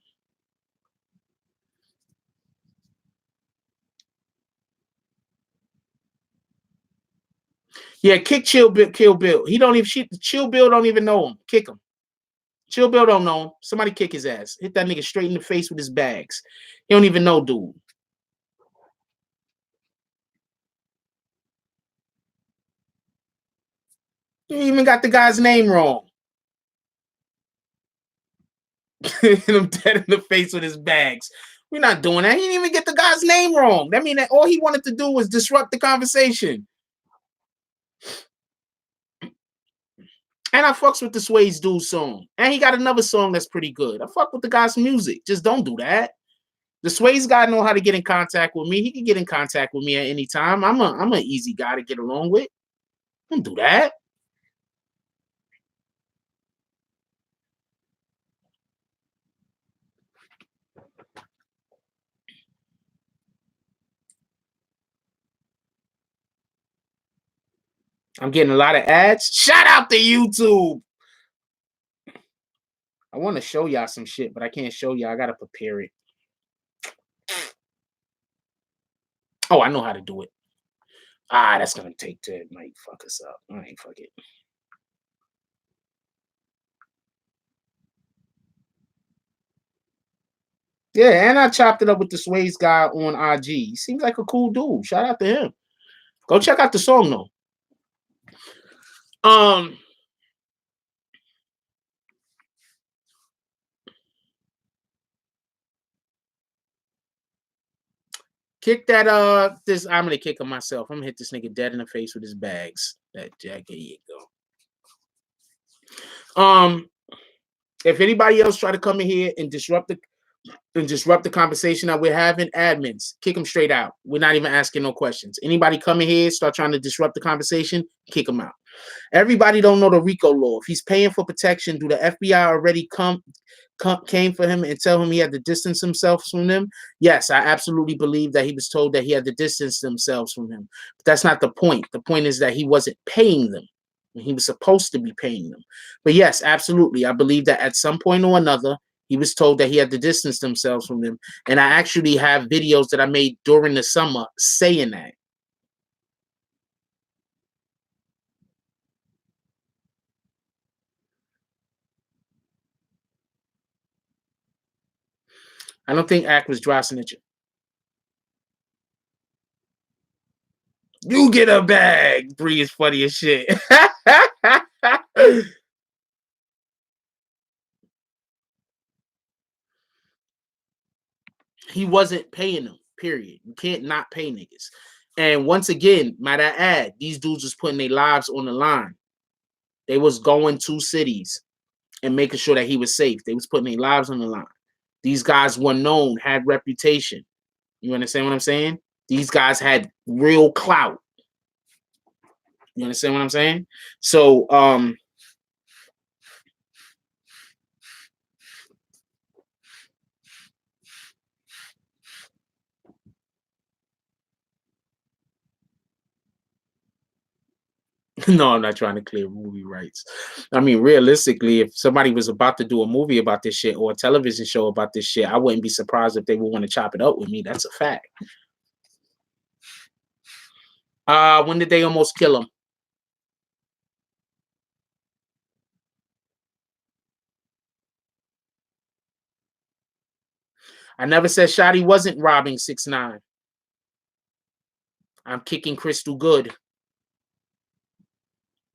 Yeah, kick Chill Bill, Kill Bill. He don't even Chill Bill don't even know him. Kick him. Chill Bill don't know him. Somebody kick his ass. Hit that nigga straight in the face with his bags. He don't even know, dude. You even got the guy's name wrong. Hit him dead in the face with his bags. We're not doing that. He didn't even get the guy's name wrong. That mean that all he wanted to do was disrupt the conversation. And I fucks with the Swayze Dude song. And he got another song that's pretty good. I fuck with the guy's music. Just don't do that. The Swayze guy know how to get in contact with me. He can get in contact with me at any time. I'm an easy guy to get along with. Don't do that. I'm getting a lot of ads. Shout out to YouTube. I want to show y'all some shit, but I can't show y'all. I gotta prepare it. Oh, I know how to do it. That's gonna take to it. Might fuck us up. All right, fuck it. Yeah, and I chopped it up with the Swayze guy on IG. He seems like a cool dude. Shout out to him. Go check out the song though. Um, kick that this I'm gonna kick him myself. I'm gonna hit this nigga dead in the face with his bags. That jacket, here you go. If anybody else try to come in here and disrupt the conversation that we're having, admins, kick them straight out. We're not even asking no questions. Anybody come in here, start trying to disrupt the conversation, kick them out. Everybody don't know the RICO law. If he's paying for protection, do the FBI already came for him and tell him he had to distance himself from them? Yes, I absolutely believe that he was told that he had to distance themselves from him. But that's not the point. The point is that he wasn't paying them. He was supposed to be paying them. But yes, absolutely. I believe that at some point or another, he was told that he had to distance themselves from them. And I actually have videos that I made during the summer saying that. I don't think Act was dry snitching. You get a bag. Bree is funny as shit. He wasn't paying them, period. You can't not pay niggas. And once again, might I add, these dudes was putting their lives on the line. They was going to cities and making sure that he was safe. They was putting their lives on the line. These guys were known, had reputation. You understand what I'm saying? These guys had real clout. You understand what I'm saying? So, no, I'm not trying to clear movie rights. I mean, realistically, if somebody was about to do a movie about this shit or a television show about this shit, I wouldn't be surprised if they would want to chop it up with me. That's a fact. When did they almost kill him? I never said Shotti wasn't robbing 6ix9ine. I'm kicking Crystal good.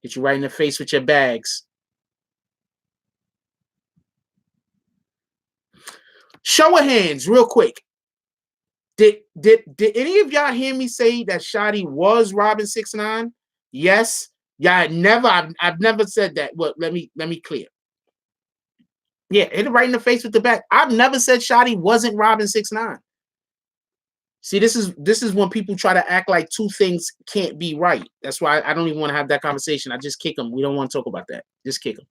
Get you right in the face with your bags. Show of hands, real quick. Did any of y'all hear me say that Shotti was robbing 6ix9ine? Yes. Yeah, I've never said that. Well, let me clear. Yeah, hit it right in the face with the back. I've never said Shotti wasn't robbing 6ix9ine. See, this is when people try to act like two things can't be right. That's why I don't even want to have that conversation. I just kick them. We don't want to talk about that. Just kick them.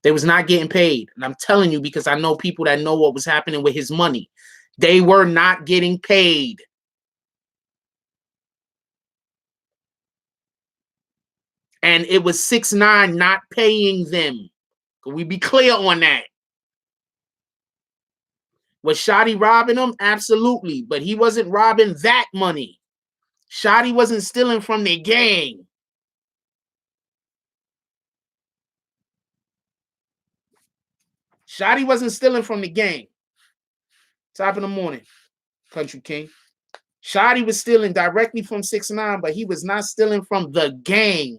They was not getting paid. And I'm telling you, because I know people that know what was happening with his money. They were not getting paid. And it was 6ix9ine not paying them. Can we be clear on that? Was Shotti robbing them? Absolutely. But he wasn't robbing that money. Shotti wasn't stealing from the gang. Shotti wasn't stealing from the gang. Top of the morning, Country King. Shotti was stealing directly from 6ix9ine, but he was not stealing from the gang.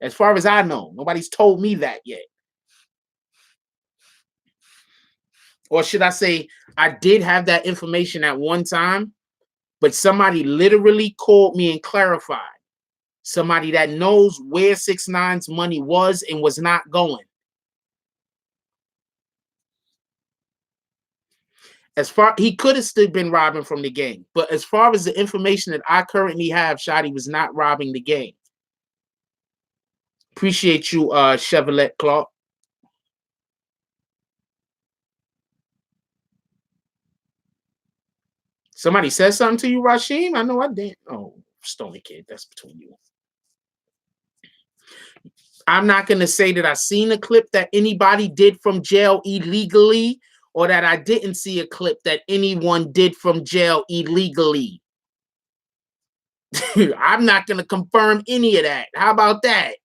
As far as I know. Nobody's told me that yet. Or should I say, I did have that information at one time, but somebody literally called me and clarified. Somebody that knows where 6ix9ine's money was and was not going. As far he could have still been robbing from the gang, but as far as the information that I currently have, Shotti was not robbing the gang. Appreciate you, Chevrolet Clark. Somebody said something to you, Rasheem? I know I didn't. Oh, Stony Kid, that's between you. I'm not going to say that I seen a clip that anybody did from jail illegally, or that I didn't see a clip that anyone did from jail illegally. I'm not going to confirm any of that. How about that?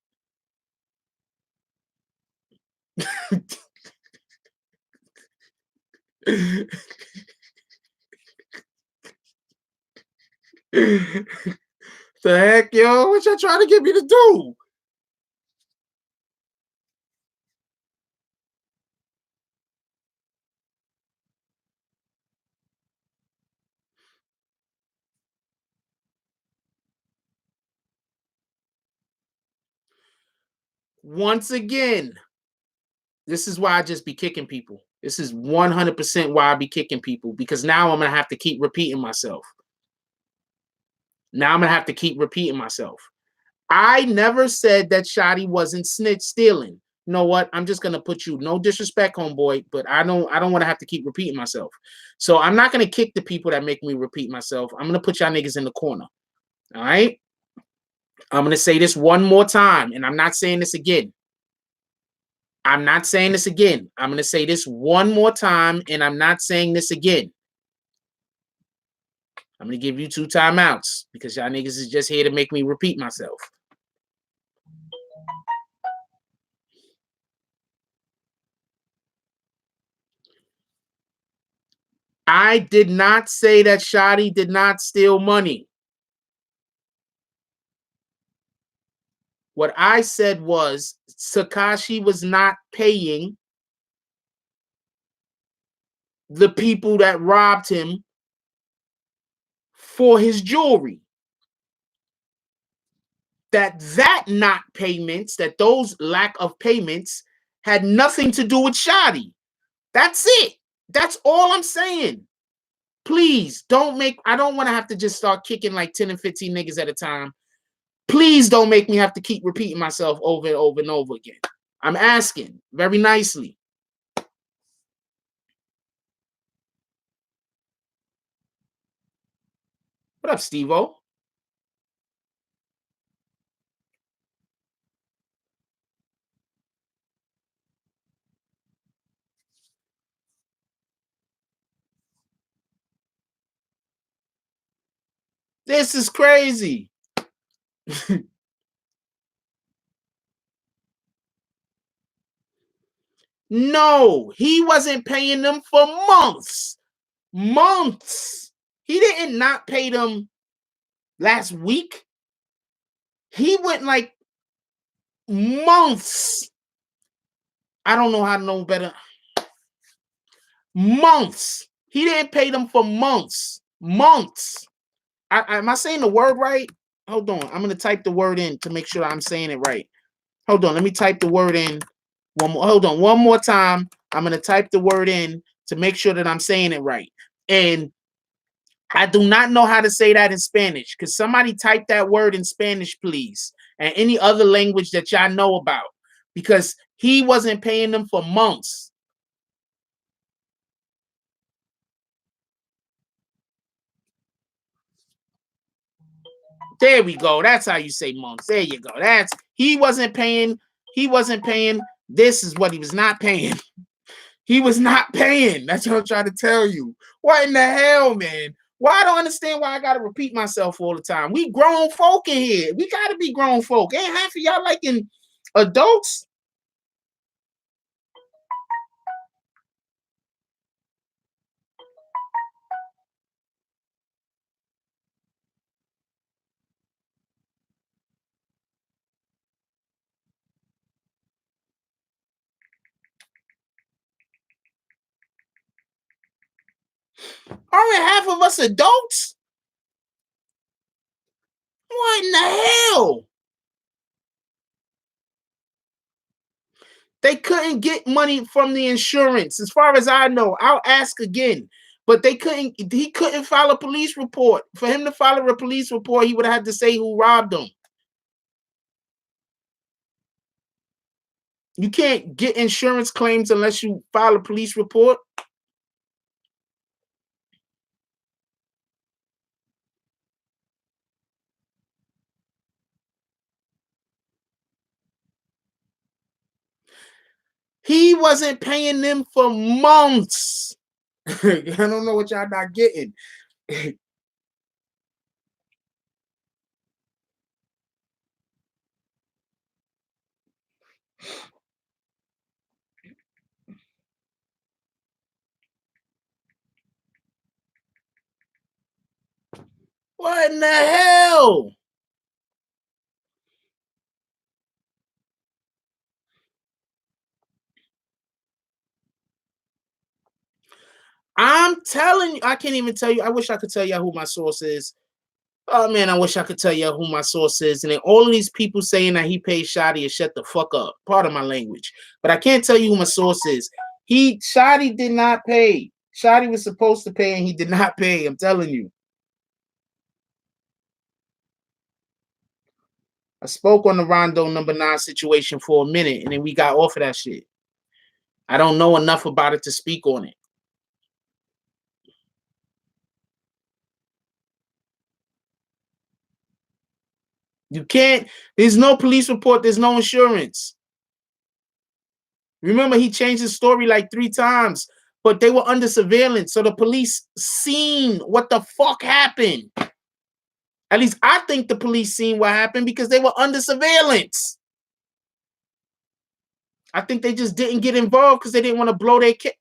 The heck, yo? What y'all trying to get me to do? Once again, this is why I just be kicking people. This is 100% why I be kicking people, because now I'm going to have to keep repeating myself. Now I'm going to have to keep repeating myself. I never said that Shotti wasn't snitch stealing. You know what? I'm just going to put you, no disrespect, homeboy, but I don't want to have to keep repeating myself. So I'm not going to kick the people that make me repeat myself. I'm going to put y'all niggas in the corner. All right? I'm going to say this one more time, and I'm not saying this again. I'm not saying this again. I'm going to say this one more time, and I'm not saying this again. I'm going to give you 2 timeouts because y'all niggas is just here to make me repeat myself. I did not say that Shotti did not steal money. What I said was Tekashi was not paying the people that robbed him for his jewelry. That not payments, that those lack of payments had nothing to do with Shotti. That's it. That's all I'm saying. Please don't make, I don't want to have to just start kicking like 10 and 15 niggas at a time. Please don't make me have to keep repeating myself over and over and over again. I'm asking very nicely. What up, Steve-O? This is crazy. No, he wasn't paying them for months. Months. He didn't not pay them last week. He went like months. I don't know how to know better. Months. He didn't pay them for months. Months. Am I saying the word right? Hold on. I'm going to type the word in to make sure I'm saying it right. Hold on. Let me type the word in. Hold on. One more time. I'm going to type the word in to make sure that I'm saying it right. And I do not know how to say that in Spanish. Could somebody type that word in Spanish, please? And any other language that y'all know about. Because he wasn't paying them for months. There we go. That's how you say months. There you go. That's, he wasn't paying. He wasn't paying. This is what he was not paying. He was not paying. That's what I'm trying to tell you. What in the hell, man? Why I don't understand why I gotta repeat myself all the time. We grown folk in here. We gotta be grown folk. Ain't half of y'all liking adults? Aren't half of us adults? What in the hell? They couldn't get money from the insurance, as far as I know. I'll ask again. But they couldn't, he couldn't file a police report. For him to file a police report, he would have had to say who robbed him. You can't get insurance claims unless you file a police report. He wasn't paying them for months. I don't know what y'all not getting. What in the hell? I'm telling you, I can't even tell you. I wish I could tell you who my source is. Oh man, I wish I could tell you who my source is. And then all of these people saying that he paid Shotti is shut the fuck up. Part of my language. But I can't tell you who my source is. Shotti did not pay. Shotti was supposed to pay and he did not pay. I'm telling you. I spoke on the Rondo number 9 situation for a minute and then we got off of that shit. I don't know enough about it to speak on it. You can't, there's no police report, there's no insurance. Remember, he changed his story like 3 times, but they were under surveillance. So the police seen what the fuck happened. At least I think the police seen what happened because they were under surveillance. I think they just didn't get involved because they didn't want to blow their kid.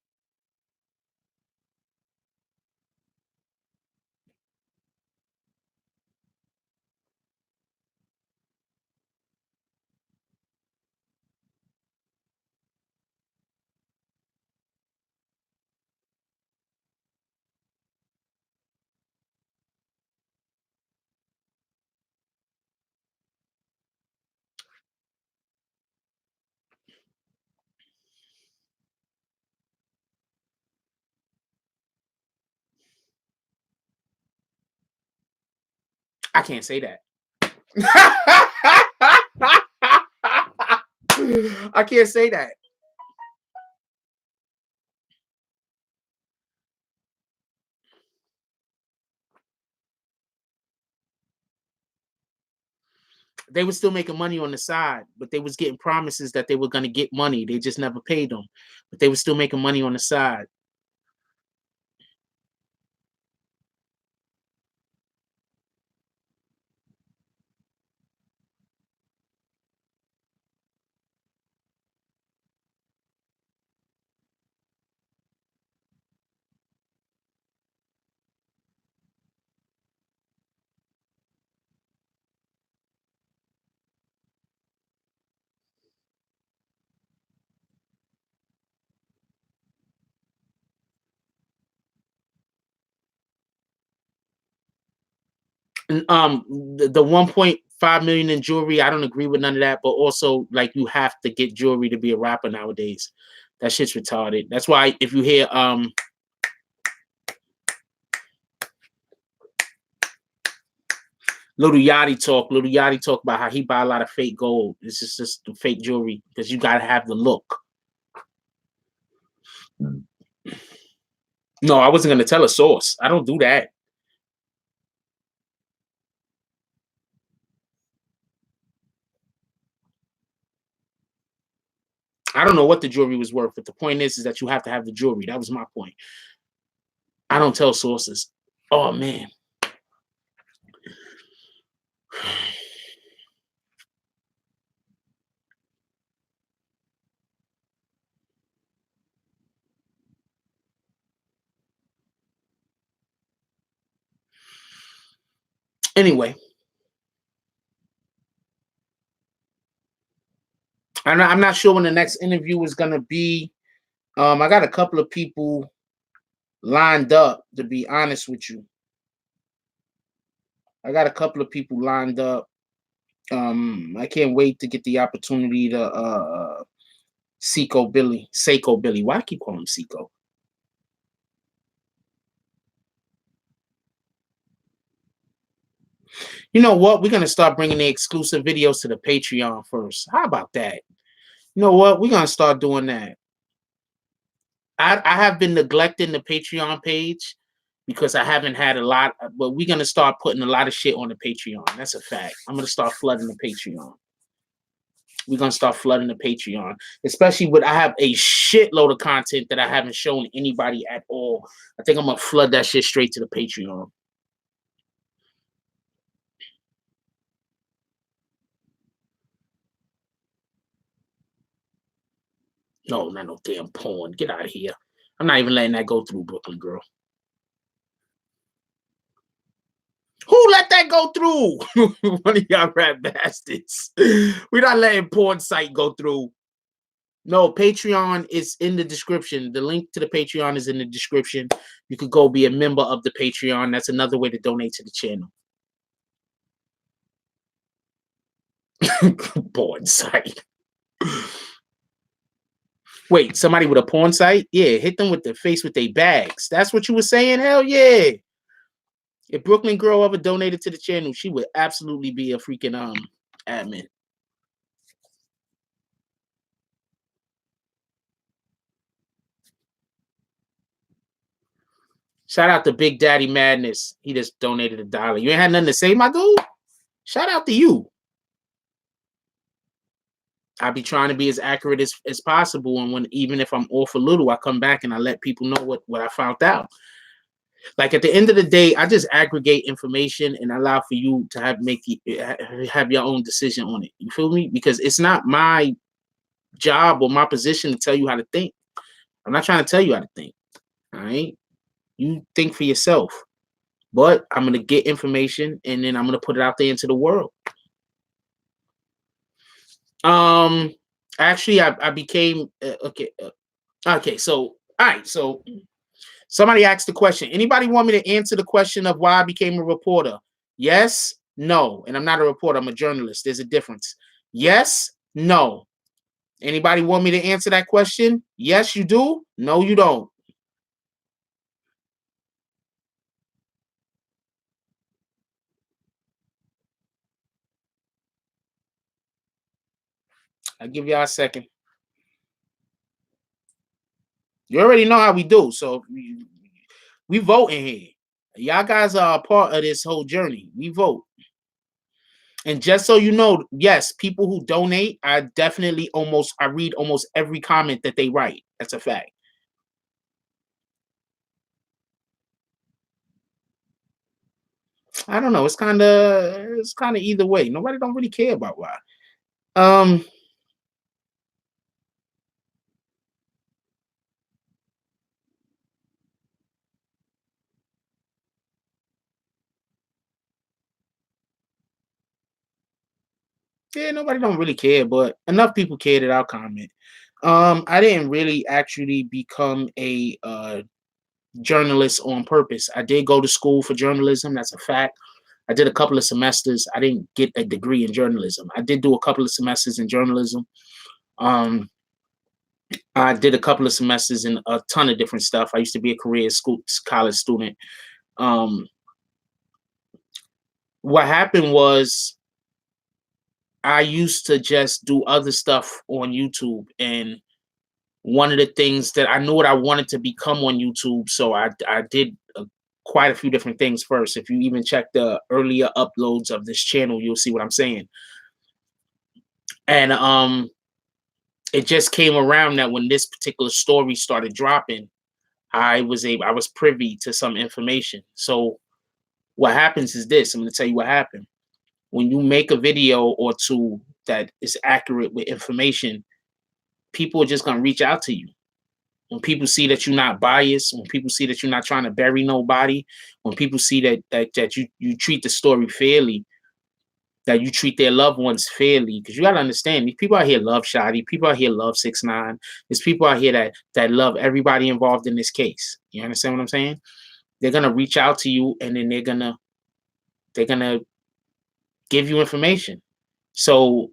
I can't say that. I can't say that. They were still making money on the side, but they was getting promises that they were going to get money. They just never paid them, but they were still making money on the side. And, the 1.5 million in jewelry, I don't agree with none of that. But also, like, you have to get jewelry to be a rapper nowadays. That shit's retarded. That's why if you hear Little Yachty talk about how he buy a lot of fake gold. This is just the fake jewelry because you gotta have the look. No, I wasn't gonna tell a source. I don't do that. I don't know what the jewelry was worth, but the point is that you have to have the jewelry. That was my point. I don't tell sources. Oh man. Anyway, I'm not sure when the next interview is gonna be. I got a couple of people lined up, to be honest with you. I got a couple of people lined up. I can't wait to get the opportunity to Seiko Billy. Why do I keep calling him Seiko? You know what? We're gonna start bringing the exclusive videos to the Patreon first. How about that? You know what? We're gonna start doing that. I have been neglecting the Patreon page because I haven't had a lot, but we're gonna start putting a lot of shit on the Patreon. That's a fact. I'm gonna start flooding the Patreon. We're gonna start flooding the Patreon, especially with I have a shitload of content that I haven't shown anybody at all. I think I'm gonna flood that shit straight to the Patreon. No, not no damn porn. Get out of here. I'm not even letting that go through, Brooklyn girl. Who let that go through? One of y'all rat bastards. We're not letting porn site go through. No, Patreon is in the description. The link to the Patreon is in the description. You could go be a member of the Patreon. That's another way to donate to the channel. Porn site. Wait, somebody with a porn site? Yeah, hit them with the face with their bags. That's what you were saying? Hell yeah. If Brooklyn Girl ever donated to the channel, she would absolutely be a freaking admin. Shout out to Big Daddy Madness. He just donated $1. You ain't had nothing to say, my dude? Shout out to you. I be trying to be as accurate as possible. And when even if I'm off a little, I come back and I let people know what I found out. Like at the end of the day, I just aggregate information and allow for you to have your own decision on it. You feel me? Because it's not my job or my position to tell you how to think. I'm not trying to tell you how to think. All right. You think for yourself. But I'm gonna get information and then I'm gonna put it out there into the world. Actually, I became okay. So all right. So somebody asked the question. Anybody want me to answer the question of why I became a reporter? Yes, no. And I'm not a reporter. I'm a journalist. There's a difference. Yes, no. Anybody want me to answer that question? Yes, you do. No, you don't. I'll give y'all a second. You already know how we do, so we vote in here. Y'all guys are a part of this whole journey. We vote. And just so you know, yes, people who donate, I read almost every comment that they write. That's a fact. I don't know. It's kind of either way. Nobody don't really care about why. Um, yeah, nobody don't really care, but enough people care that I'll comment. I didn't really actually become a journalist on purpose. I did go to school for journalism. That's a fact. I did a couple of semesters. I didn't get a degree in journalism. I did do a couple of semesters in journalism. Um, I did a couple of semesters in a ton of different stuff. I used to be a career school college student. Um, what happened was I used to just do other stuff on YouTube, and one of the things that I knew what I wanted to become on YouTube, so I did quite a few different things first. If you even check the earlier uploads of this channel, you'll see what I'm saying. And it just came around that when this particular story started dropping, I was privy to some information. So what happens is this. I'm going to tell you what happened. When you make a video or two that is accurate with information, people are just going to reach out to you. When people see that you're not biased, when people see that you're not trying to bury nobody, when people see that you treat the story fairly, that you treat their loved ones fairly, because you got to understand, these people out here love Shotti, people out here love 6ix9ine, there's people out here that love everybody involved in this case. You understand what I'm saying? They're gonna reach out to you, and then they're gonna give you information. So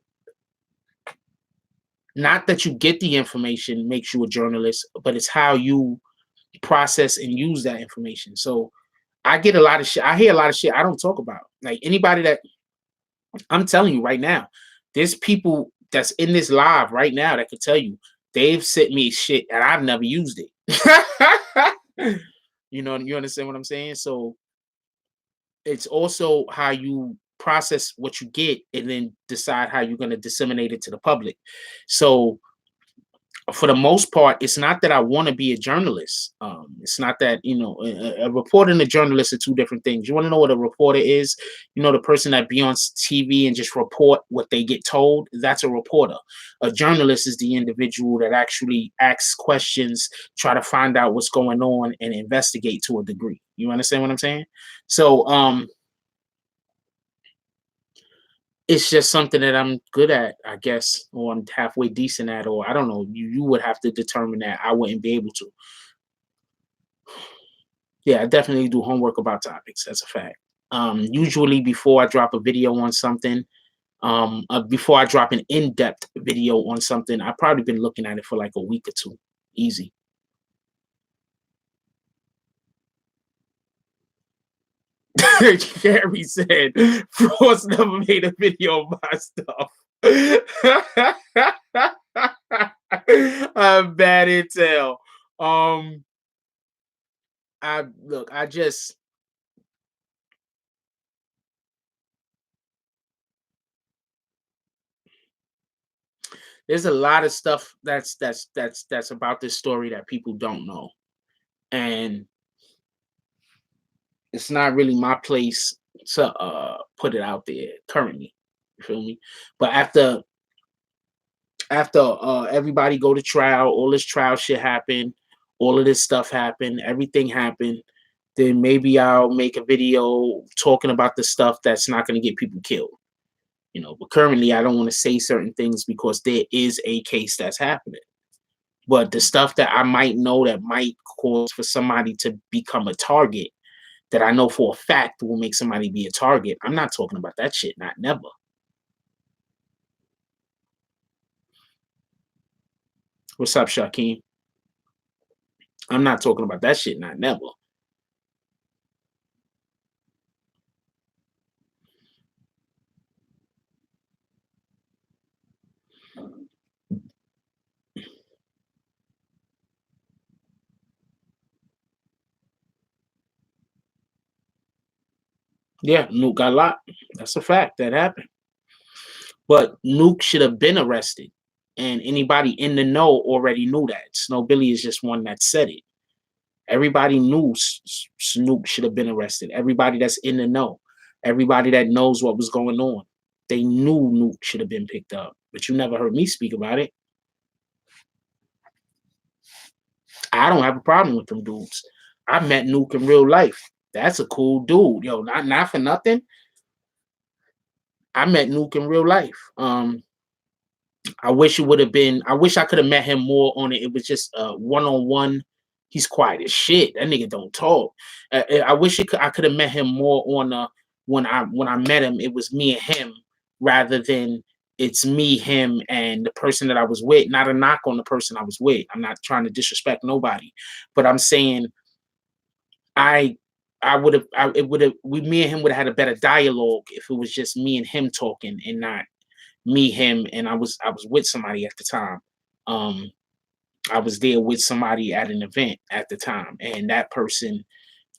not that you get the information makes you a journalist, but it's how you process and use that information. So I get a lot of shit. I hear a lot of shit I don't talk about. Like anybody that I'm telling you right now, there's people that's in this live right now that could tell you they've sent me shit and I've never used it. You understand what I'm saying? So it's also how you process what you get and then decide how you're going to disseminate it to the public. So for the most part, it's not that I want to be a journalist. It's not that, a reporter and a journalist are two different things. You want to know what a reporter is? The person that be on TV and just report what they get told. That's a reporter. A journalist is the individual that actually asks questions, try to find out what's going on, and investigate to a degree. You understand what I'm saying? So, it's just something that I'm good at, I guess, or I'm halfway decent at, or I don't know. You would have to determine that. I wouldn't be able to. Yeah, I definitely do homework about topics. That's a fact. Usually before I drop a video on something, before I drop an in-depth video on something, I've probably been looking at it for like a week or two. Easy. Gary said, Frost never made a video of my stuff. I'm bad intel. Um, I look, I just there's a lot of stuff that's about this story that people don't know. And it's not really my place to put it out there currently. You feel me? But after everybody go to trial, all this trial shit happened, all of this stuff happened, everything happened, then maybe I'll make a video talking about the stuff that's not going to get people killed. But currently I don't want to say certain things because there is a case that's happening. But the stuff that I might know that might cause for somebody to become a target, that I know for a fact will make somebody be a target, I'm not talking about that shit, not never. What's up, Shaquem? I'm not talking about that shit, not never. Yeah, Nuke got locked. That's a fact. That happened. But Nuke should have been arrested. And anybody in the know already knew that. Snow Billy is just one that said it. Everybody knew Snoop should have been arrested. Everybody that's in the know. Everybody that knows what was going on. They knew Nuke should have been picked up. But you never heard me speak about it. I don't have a problem with them dudes. I met Nuke in real life. That's a cool dude. Yo, not for nothing. I met Nuke in real life. I wish it would have been. I wish I could have met him more on it. It was just one-on-one. He's quiet as shit. That nigga don't talk. I wish I could have met him more on when I met him. It was me and him rather than it's me, him, and the person that I was with. Not a knock on the person I was with. I'm not trying to disrespect nobody, but I'm saying I would have. It would have. Me and him would have had a better dialogue if it was just me and him talking and not me, him, and I was with somebody at the time. I was there with somebody at an event at the time, and that person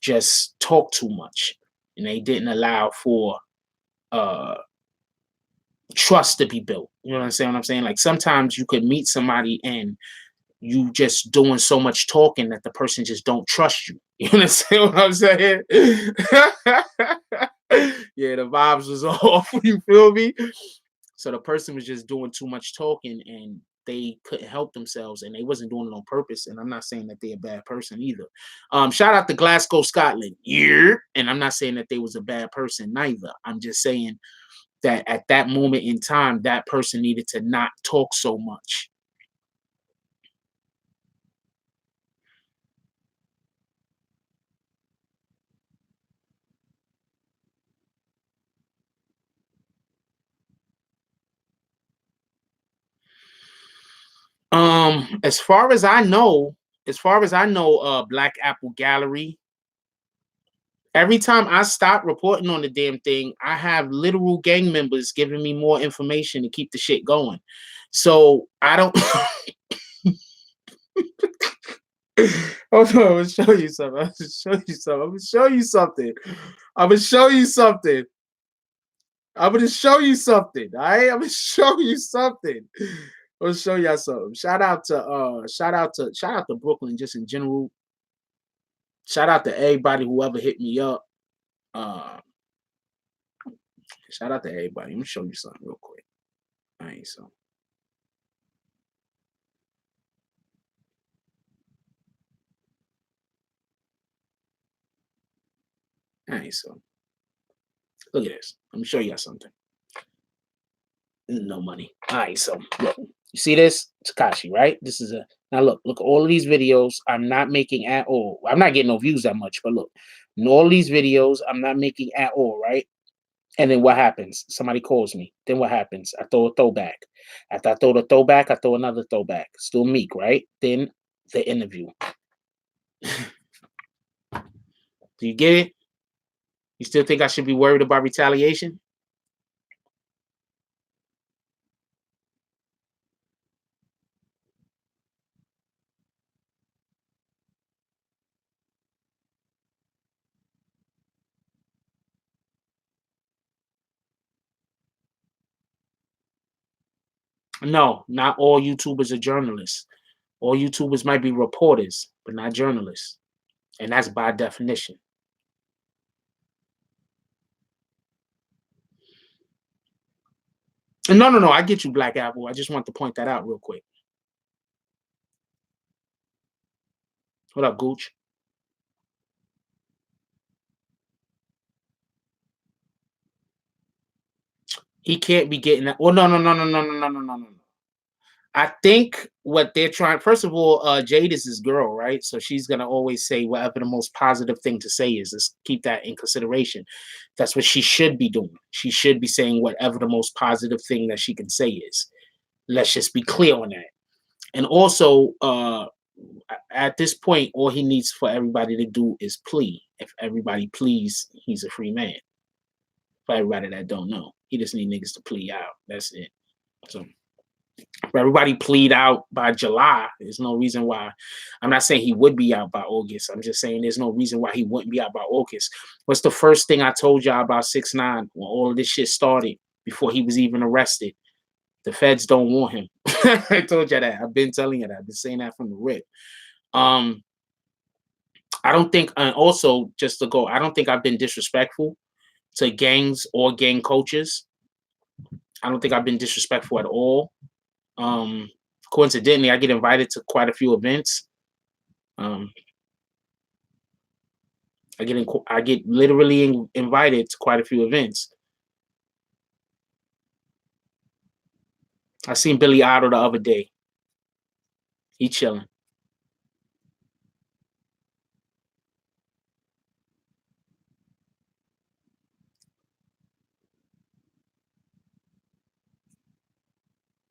just talked too much, and they didn't allow for uh trust to be built. You know what I'm saying? What I'm saying? Like sometimes you could meet somebody and you just doing so much talking that the person just don't trust you. You understand what I'm saying? Yeah, the vibes was off. You feel me? So the person was just doing too much talking and they couldn't help themselves and they wasn't doing it on purpose. And I'm not saying that they're a bad person either. Shout out to Glasgow, Scotland. Yeah. And I'm not saying that they was a bad person neither. I'm just saying that at that moment in time, that person needed to not talk so much. As far as I know, Black Apple Gallery, every time I stop reporting on the damn thing, I have literal gang members giving me more information to keep the shit going. So I don't. Hold on, I'm gonna show you something. I'm gonna show you something. I'm gonna show you something. I'm gonna show you something. I'm gonna show you something. All right, I'm gonna show you something. I'm gonna show y'all something. Shout out to Brooklyn just in general. Shout out to everybody who ever hit me up. Uh, Shout out to everybody. Let me show you something real quick. All right, so. All right, so look at this. Let me show y'all something. No money. All right, so look. You see this? Takashi, right? This is a now look at all of these videos I'm not making at all. I'm not getting no views that much, but look, in all these videos I'm not making at all, right? And then what happens? Somebody calls me. Then what happens? I throw a throwback. After I throw the throwback, I throw another throwback. Still meek, right? Then the interview. Do you get it? You still think I should be worried about retaliation? No, not all YouTubers are journalists. All YouTubers might be reporters, but not journalists. And that's by definition. No, no, no. I get you, Black Apple. I just want to point that out real quick. What up, Gooch? He can't be getting that. Well, no, no, no, no, no, no, no, no, no, no. I think what they're trying, first of all, Jade is his girl, right? So she's gonna always say whatever the most positive thing to say is. Let's keep that in consideration. That's what she should be doing. She should be saying whatever the most positive thing that she can say is. Let's just be clear on that. And also, at this point, all he needs for everybody to do is plea. If everybody pleads, he's a free man. For everybody that don't know, he just need niggas to plea out. That's it. So. Everybody plead out by July. There's no reason why. I'm not saying he would be out by August. I'm just saying there's no reason why he wouldn't be out by August. What's the first thing I told y'all about 6ix9ine when all of this shit started before he was even arrested? The feds don't want him. I told you that. I've been telling you that. I've been saying that from the rip. I don't think, and also just to go, I don't think I've been disrespectful to gangs or gang coaches. I don't think I've been disrespectful at all. Coincidentally, I get invited to quite a few events. I get literally invited to quite a few events. I seen Billy Idol the other day. He chilling.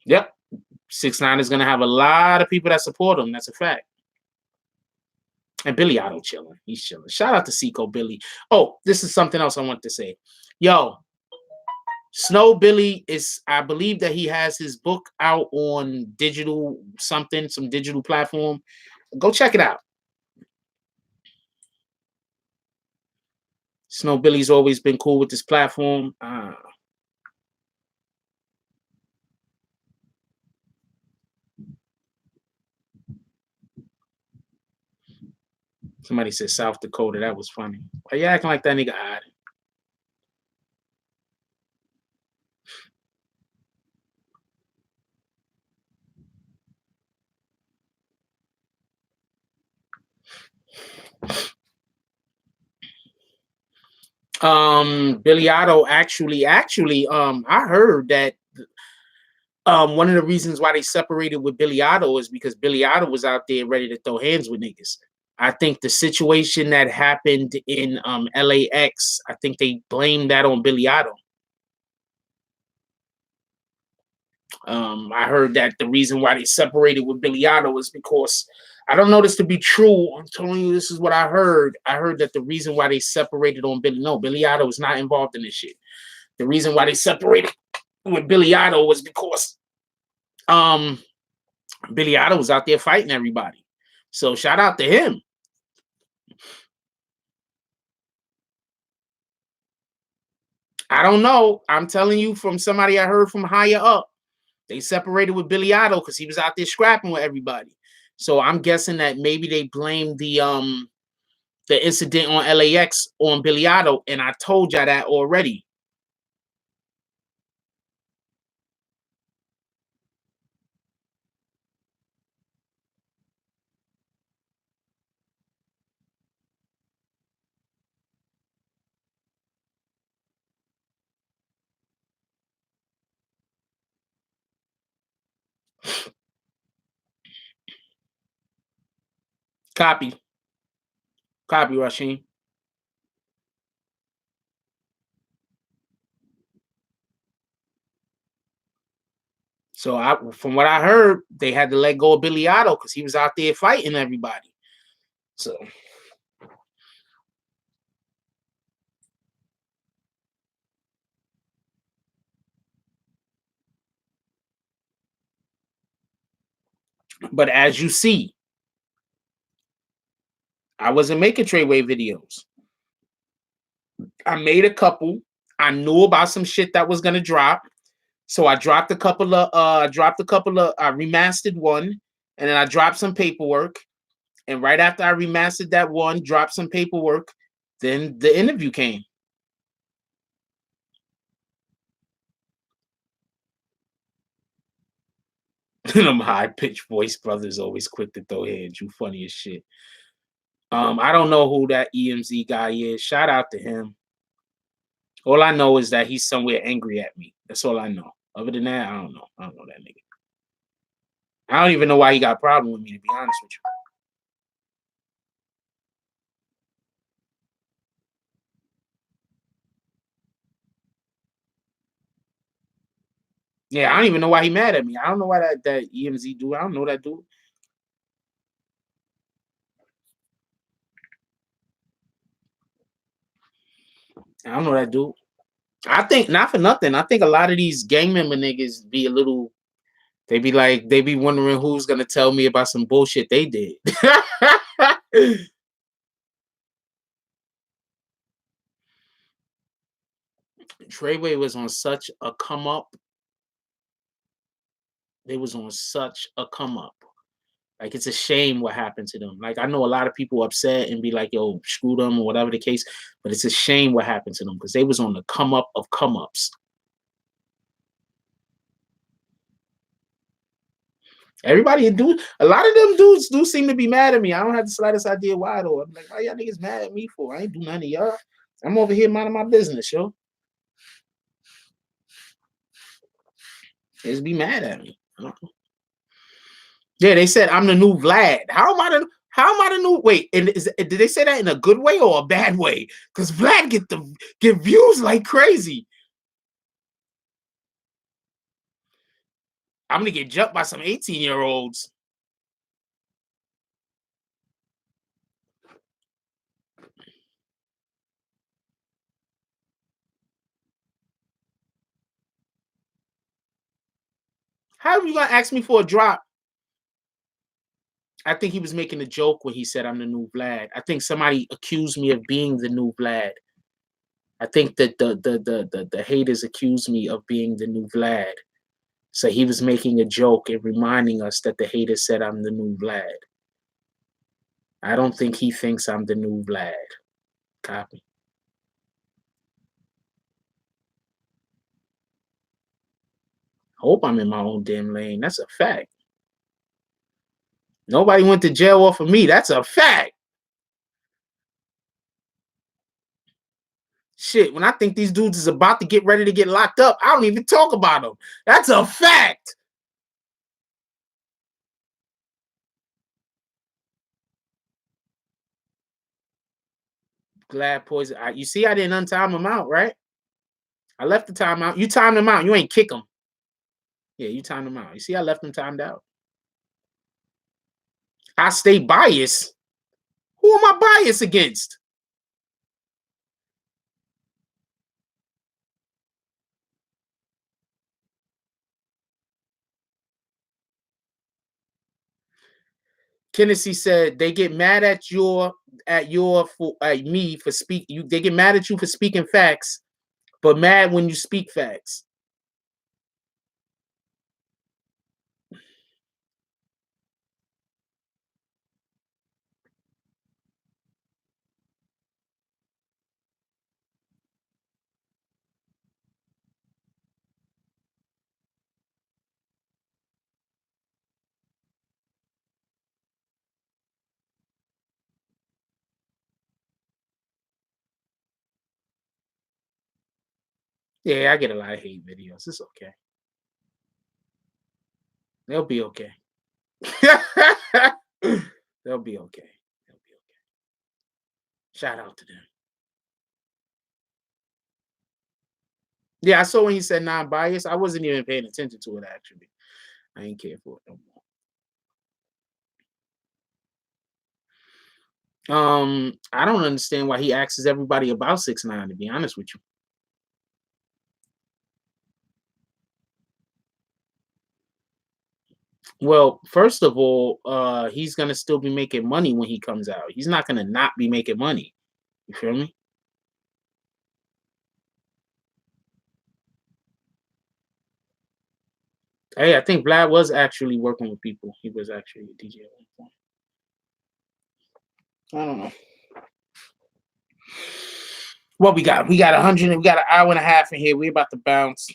Yep. 6ix9ine is gonna have a lot of people that support him. That's a fact. And Billy Idol chilling. He's chilling. Shout out to Seco Billy. Oh, this is something else I want to say. Yo, Snow Billy is, I believe that he has his book out on digital something, some digital platform. Go check it out. Snow Billy's always been cool with this platform. Somebody said South Dakota. That was funny. Why you acting like that nigga hiding? Billy Idol actually, I heard that one of the reasons why they separated with Billy Idol is because Billy Idol was out there ready to throw hands with niggas. I think the situation that happened in LAX, I think they blamed that on Billy Idol. I heard that the reason why they separated with Billy Idol is because, I don't know this to be true. I'm telling you, this is what I heard. I heard that the reason why they separated on Billy Idol was not involved in this shit. The reason why they separated with Billy Idol was because Billy Idol was out there fighting everybody. So shout out to him. I don't know. I'm telling you from somebody I heard from higher up. They separated with Billy Idol because he was out there scrapping with everybody. So I'm guessing that maybe they blamed the incident on LAX on Billy Idol, and I told y'all that already. Copy, Rasheen. So from what I heard, they had to let go of Billy Idol because he was out there fighting everybody. So. But as you see, I wasn't making Treyway videos. I made a couple. I knew about some shit that was gonna drop. So I dropped a couple of I remastered one, and then I dropped some paperwork. And right after I remastered that one, dropped some paperwork, then the interview came. Them high pitched voice brothers always quick to throw hands. You funny as shit. I don't know who that EMZ guy is. Shout out to him. All I know is that he's somewhere angry at me. That's all I know. Other than that, I don't know. I don't know that nigga. I don't even know why he got a problem with me, to be honest with you. Yeah, I don't even know why he mad at me. I don't know why that EMZ dude. I don't know that dude. I don't know that dude. I think not for nothing. I think a lot of these gang member niggas be a little They be wondering who's gonna tell me about some bullshit they did. Treyway was on such a come up. They was on such a come up. Like, it's a shame what happened to them. Like, I know a lot of people upset and be like, yo, screw them or whatever the case, but it's a shame what happened to them because they was on the come up of come ups. Everybody do a lot of them dudes do seem to be mad at me. I don't have the slightest idea why though. I'm like, why y'all niggas mad at me for? I ain't do none of y'all. I'm over here minding my business, yo. They just be mad at me. Yeah, they said I'm the new Vlad. How am I the new? Wait, and did they say that in a good way or a bad way? Because Vlad get views like crazy. I'm gonna get jumped by some 18-year-olds. How are you gonna ask me for a drop? I think he was making a joke when he said I'm the new Vlad. I think somebody accused me of being the new Vlad. I think that the haters accused me of being the new Vlad. So he was making a joke and reminding us that the haters said I'm the new Vlad. I don't think he thinks I'm the new Vlad. Copy. Hope I'm in my own damn lane. That's a fact. Nobody went to jail off of me. That's a fact. Shit, when I think these dudes is about to get ready to get locked up, I don't even talk about them. That's a fact. Glad poison. You see, I didn't untime them out, right? I left the timeout. You timed them out. You ain't kick them. Yeah, you timed them out. You see, I left them timed out. I stay biased. Who am I biased against? Kennedy said they get mad at me for speak. They get mad at you for speaking facts, but mad when you speak facts. Yeah, I get a lot of hate videos. It's okay. They'll be okay. They'll be okay. They'll be okay. Shout out to them. Yeah, I saw when he said non-biased. I wasn't even paying attention to it actually. I ain't care for it no more. I don't understand why he asks everybody about 6ix9ine, to be honest with you. Well, first of all, he's gonna still be making money when he comes out. He's not gonna not be making money. You feel me? Hey, I think Vlad was actually working with people. He was actually a DJ at one point. I don't know. What we got? We got 100. We got an hour and a half in here. We about to bounce.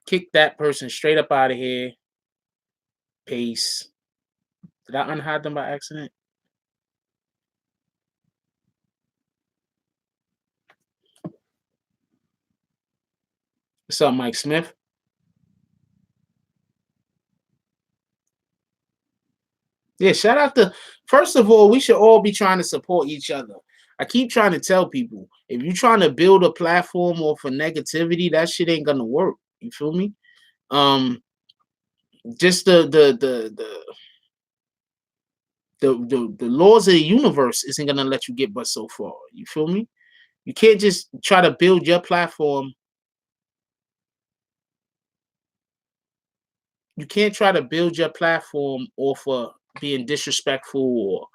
Kick that person straight up out of here. Peace. Did I unhide them by accident? What's up, Mike Smith? Yeah, shout out to, first of all, we should all be trying to support each other. I keep trying to tell people, if you're trying to build a platform off of negativity, that shit ain't gonna work. You feel me? Just the The laws of the universe isn't gonna let you get but so far. You feel me? You can't just try to build your platform. You can't try to build your platform off of being disrespectful, or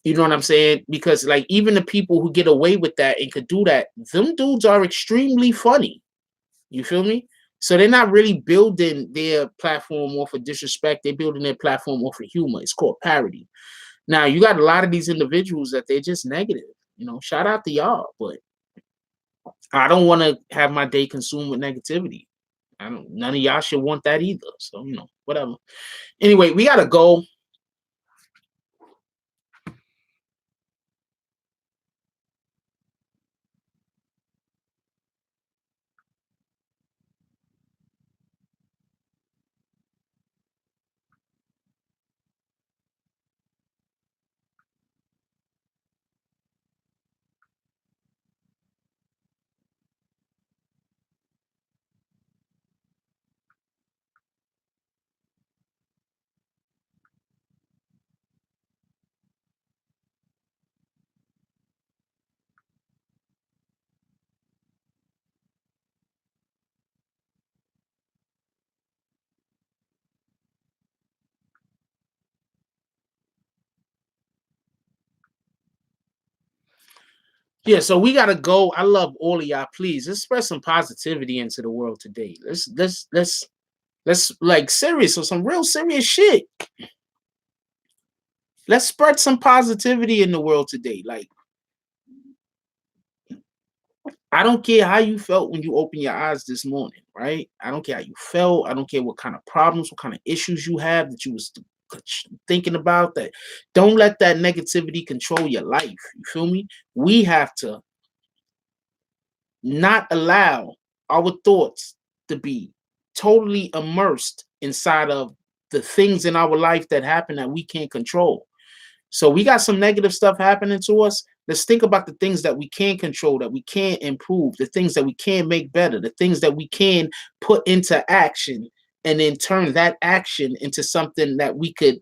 you know what I'm saying? Because like even the people who get away with that and could do that, them dudes are extremely funny. You feel me? So they're not really building their platform off of disrespect. They're building their platform off of humor. It's called parody. Now you got a lot of these individuals that they're just negative. You know, shout out to y'all, but I don't want to have my day consumed with negativity. I don't. None of y'all should want that either. So you know, whatever. Anyway, we gotta go. Yeah, so we gotta go. I love all of y'all. Please, let's spread some positivity into the world today. Let's like serious or some real serious shit. Let's spread some positivity in the world today. Like, I don't care how you felt when you opened your eyes this morning, right? I don't care how you felt. I don't care what kind of problems, what kind of issues you have that you was thinking about. That don't let that negativity control your life. You feel me? We have to not allow our thoughts to be totally immersed inside of the things in our life that happen that we can't control. So we got some negative stuff happening to us. Let's think about the things that we can control, that we can improve, the things that we can make better, the things that we can put into action, and then turn that action into something that we could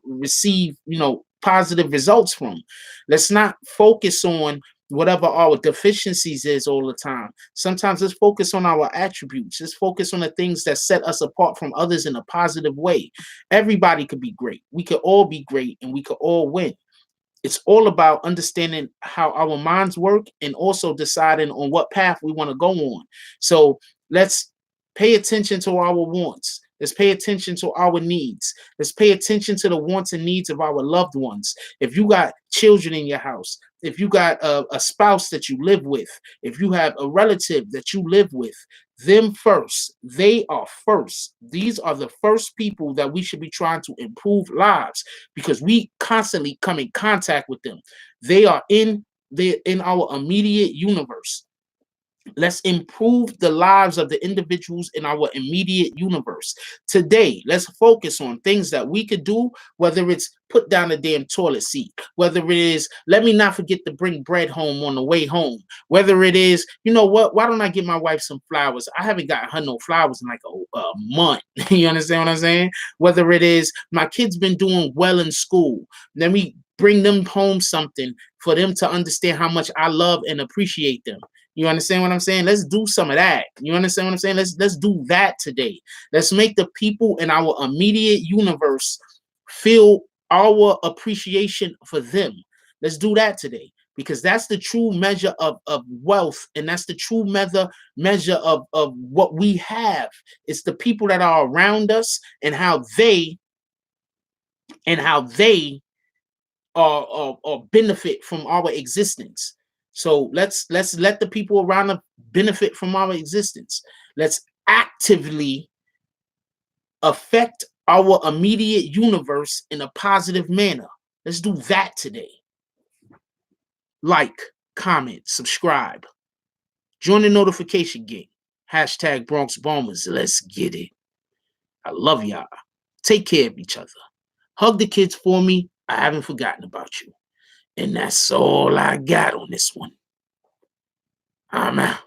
receive, you know, positive results from. Let's not focus on whatever our deficiencies is all the time. Sometimes let's focus on our attributes. Let's focus on the things that set us apart from others in a positive way. Everybody could be great. We could all be great and we could all win. It's all about understanding how our minds work and also deciding on what path we want to go on. So let's pay attention to our wants. Let's pay attention to our needs. Let's pay attention to the wants and needs of our loved ones. If you got children in your house, if you got a spouse that you live with, if you have a relative that you live with, them first. They are first. These are the first people that we should be trying to improve lives because we constantly come in contact with them. They are in our immediate universe. Let's improve the lives of the individuals in our immediate universe. Today, let's focus on things that we could do, whether it's put down the damn toilet seat, whether it is, let me not forget to bring bread home on the way home, whether it is, you know what, why don't I get my wife some flowers? I haven't got her no flowers in like a month. You understand what I'm saying? Whether it is, my kid's been doing well in school, let me bring them home something for them to understand how much I love and appreciate them. You understand what I'm saying? Let's do some of that. You understand what I'm saying? Let's do that today. Let's make the people in our immediate universe feel our appreciation for them. Let's do that today because that's the true measure of wealth, and that's the true measure of what we have. It's the people that are around us and how they or benefit from our existence. So let's let the people around us benefit from our existence. Let's actively affect our immediate universe in a positive manner. Let's do that today. Like, comment, subscribe, join the notification gang. Hashtag Bronx Bombers. Let's get it. I love y'all. Take care of each other. Hug the kids for me. I haven't forgotten about you. And that's all I got on this one. I'm out.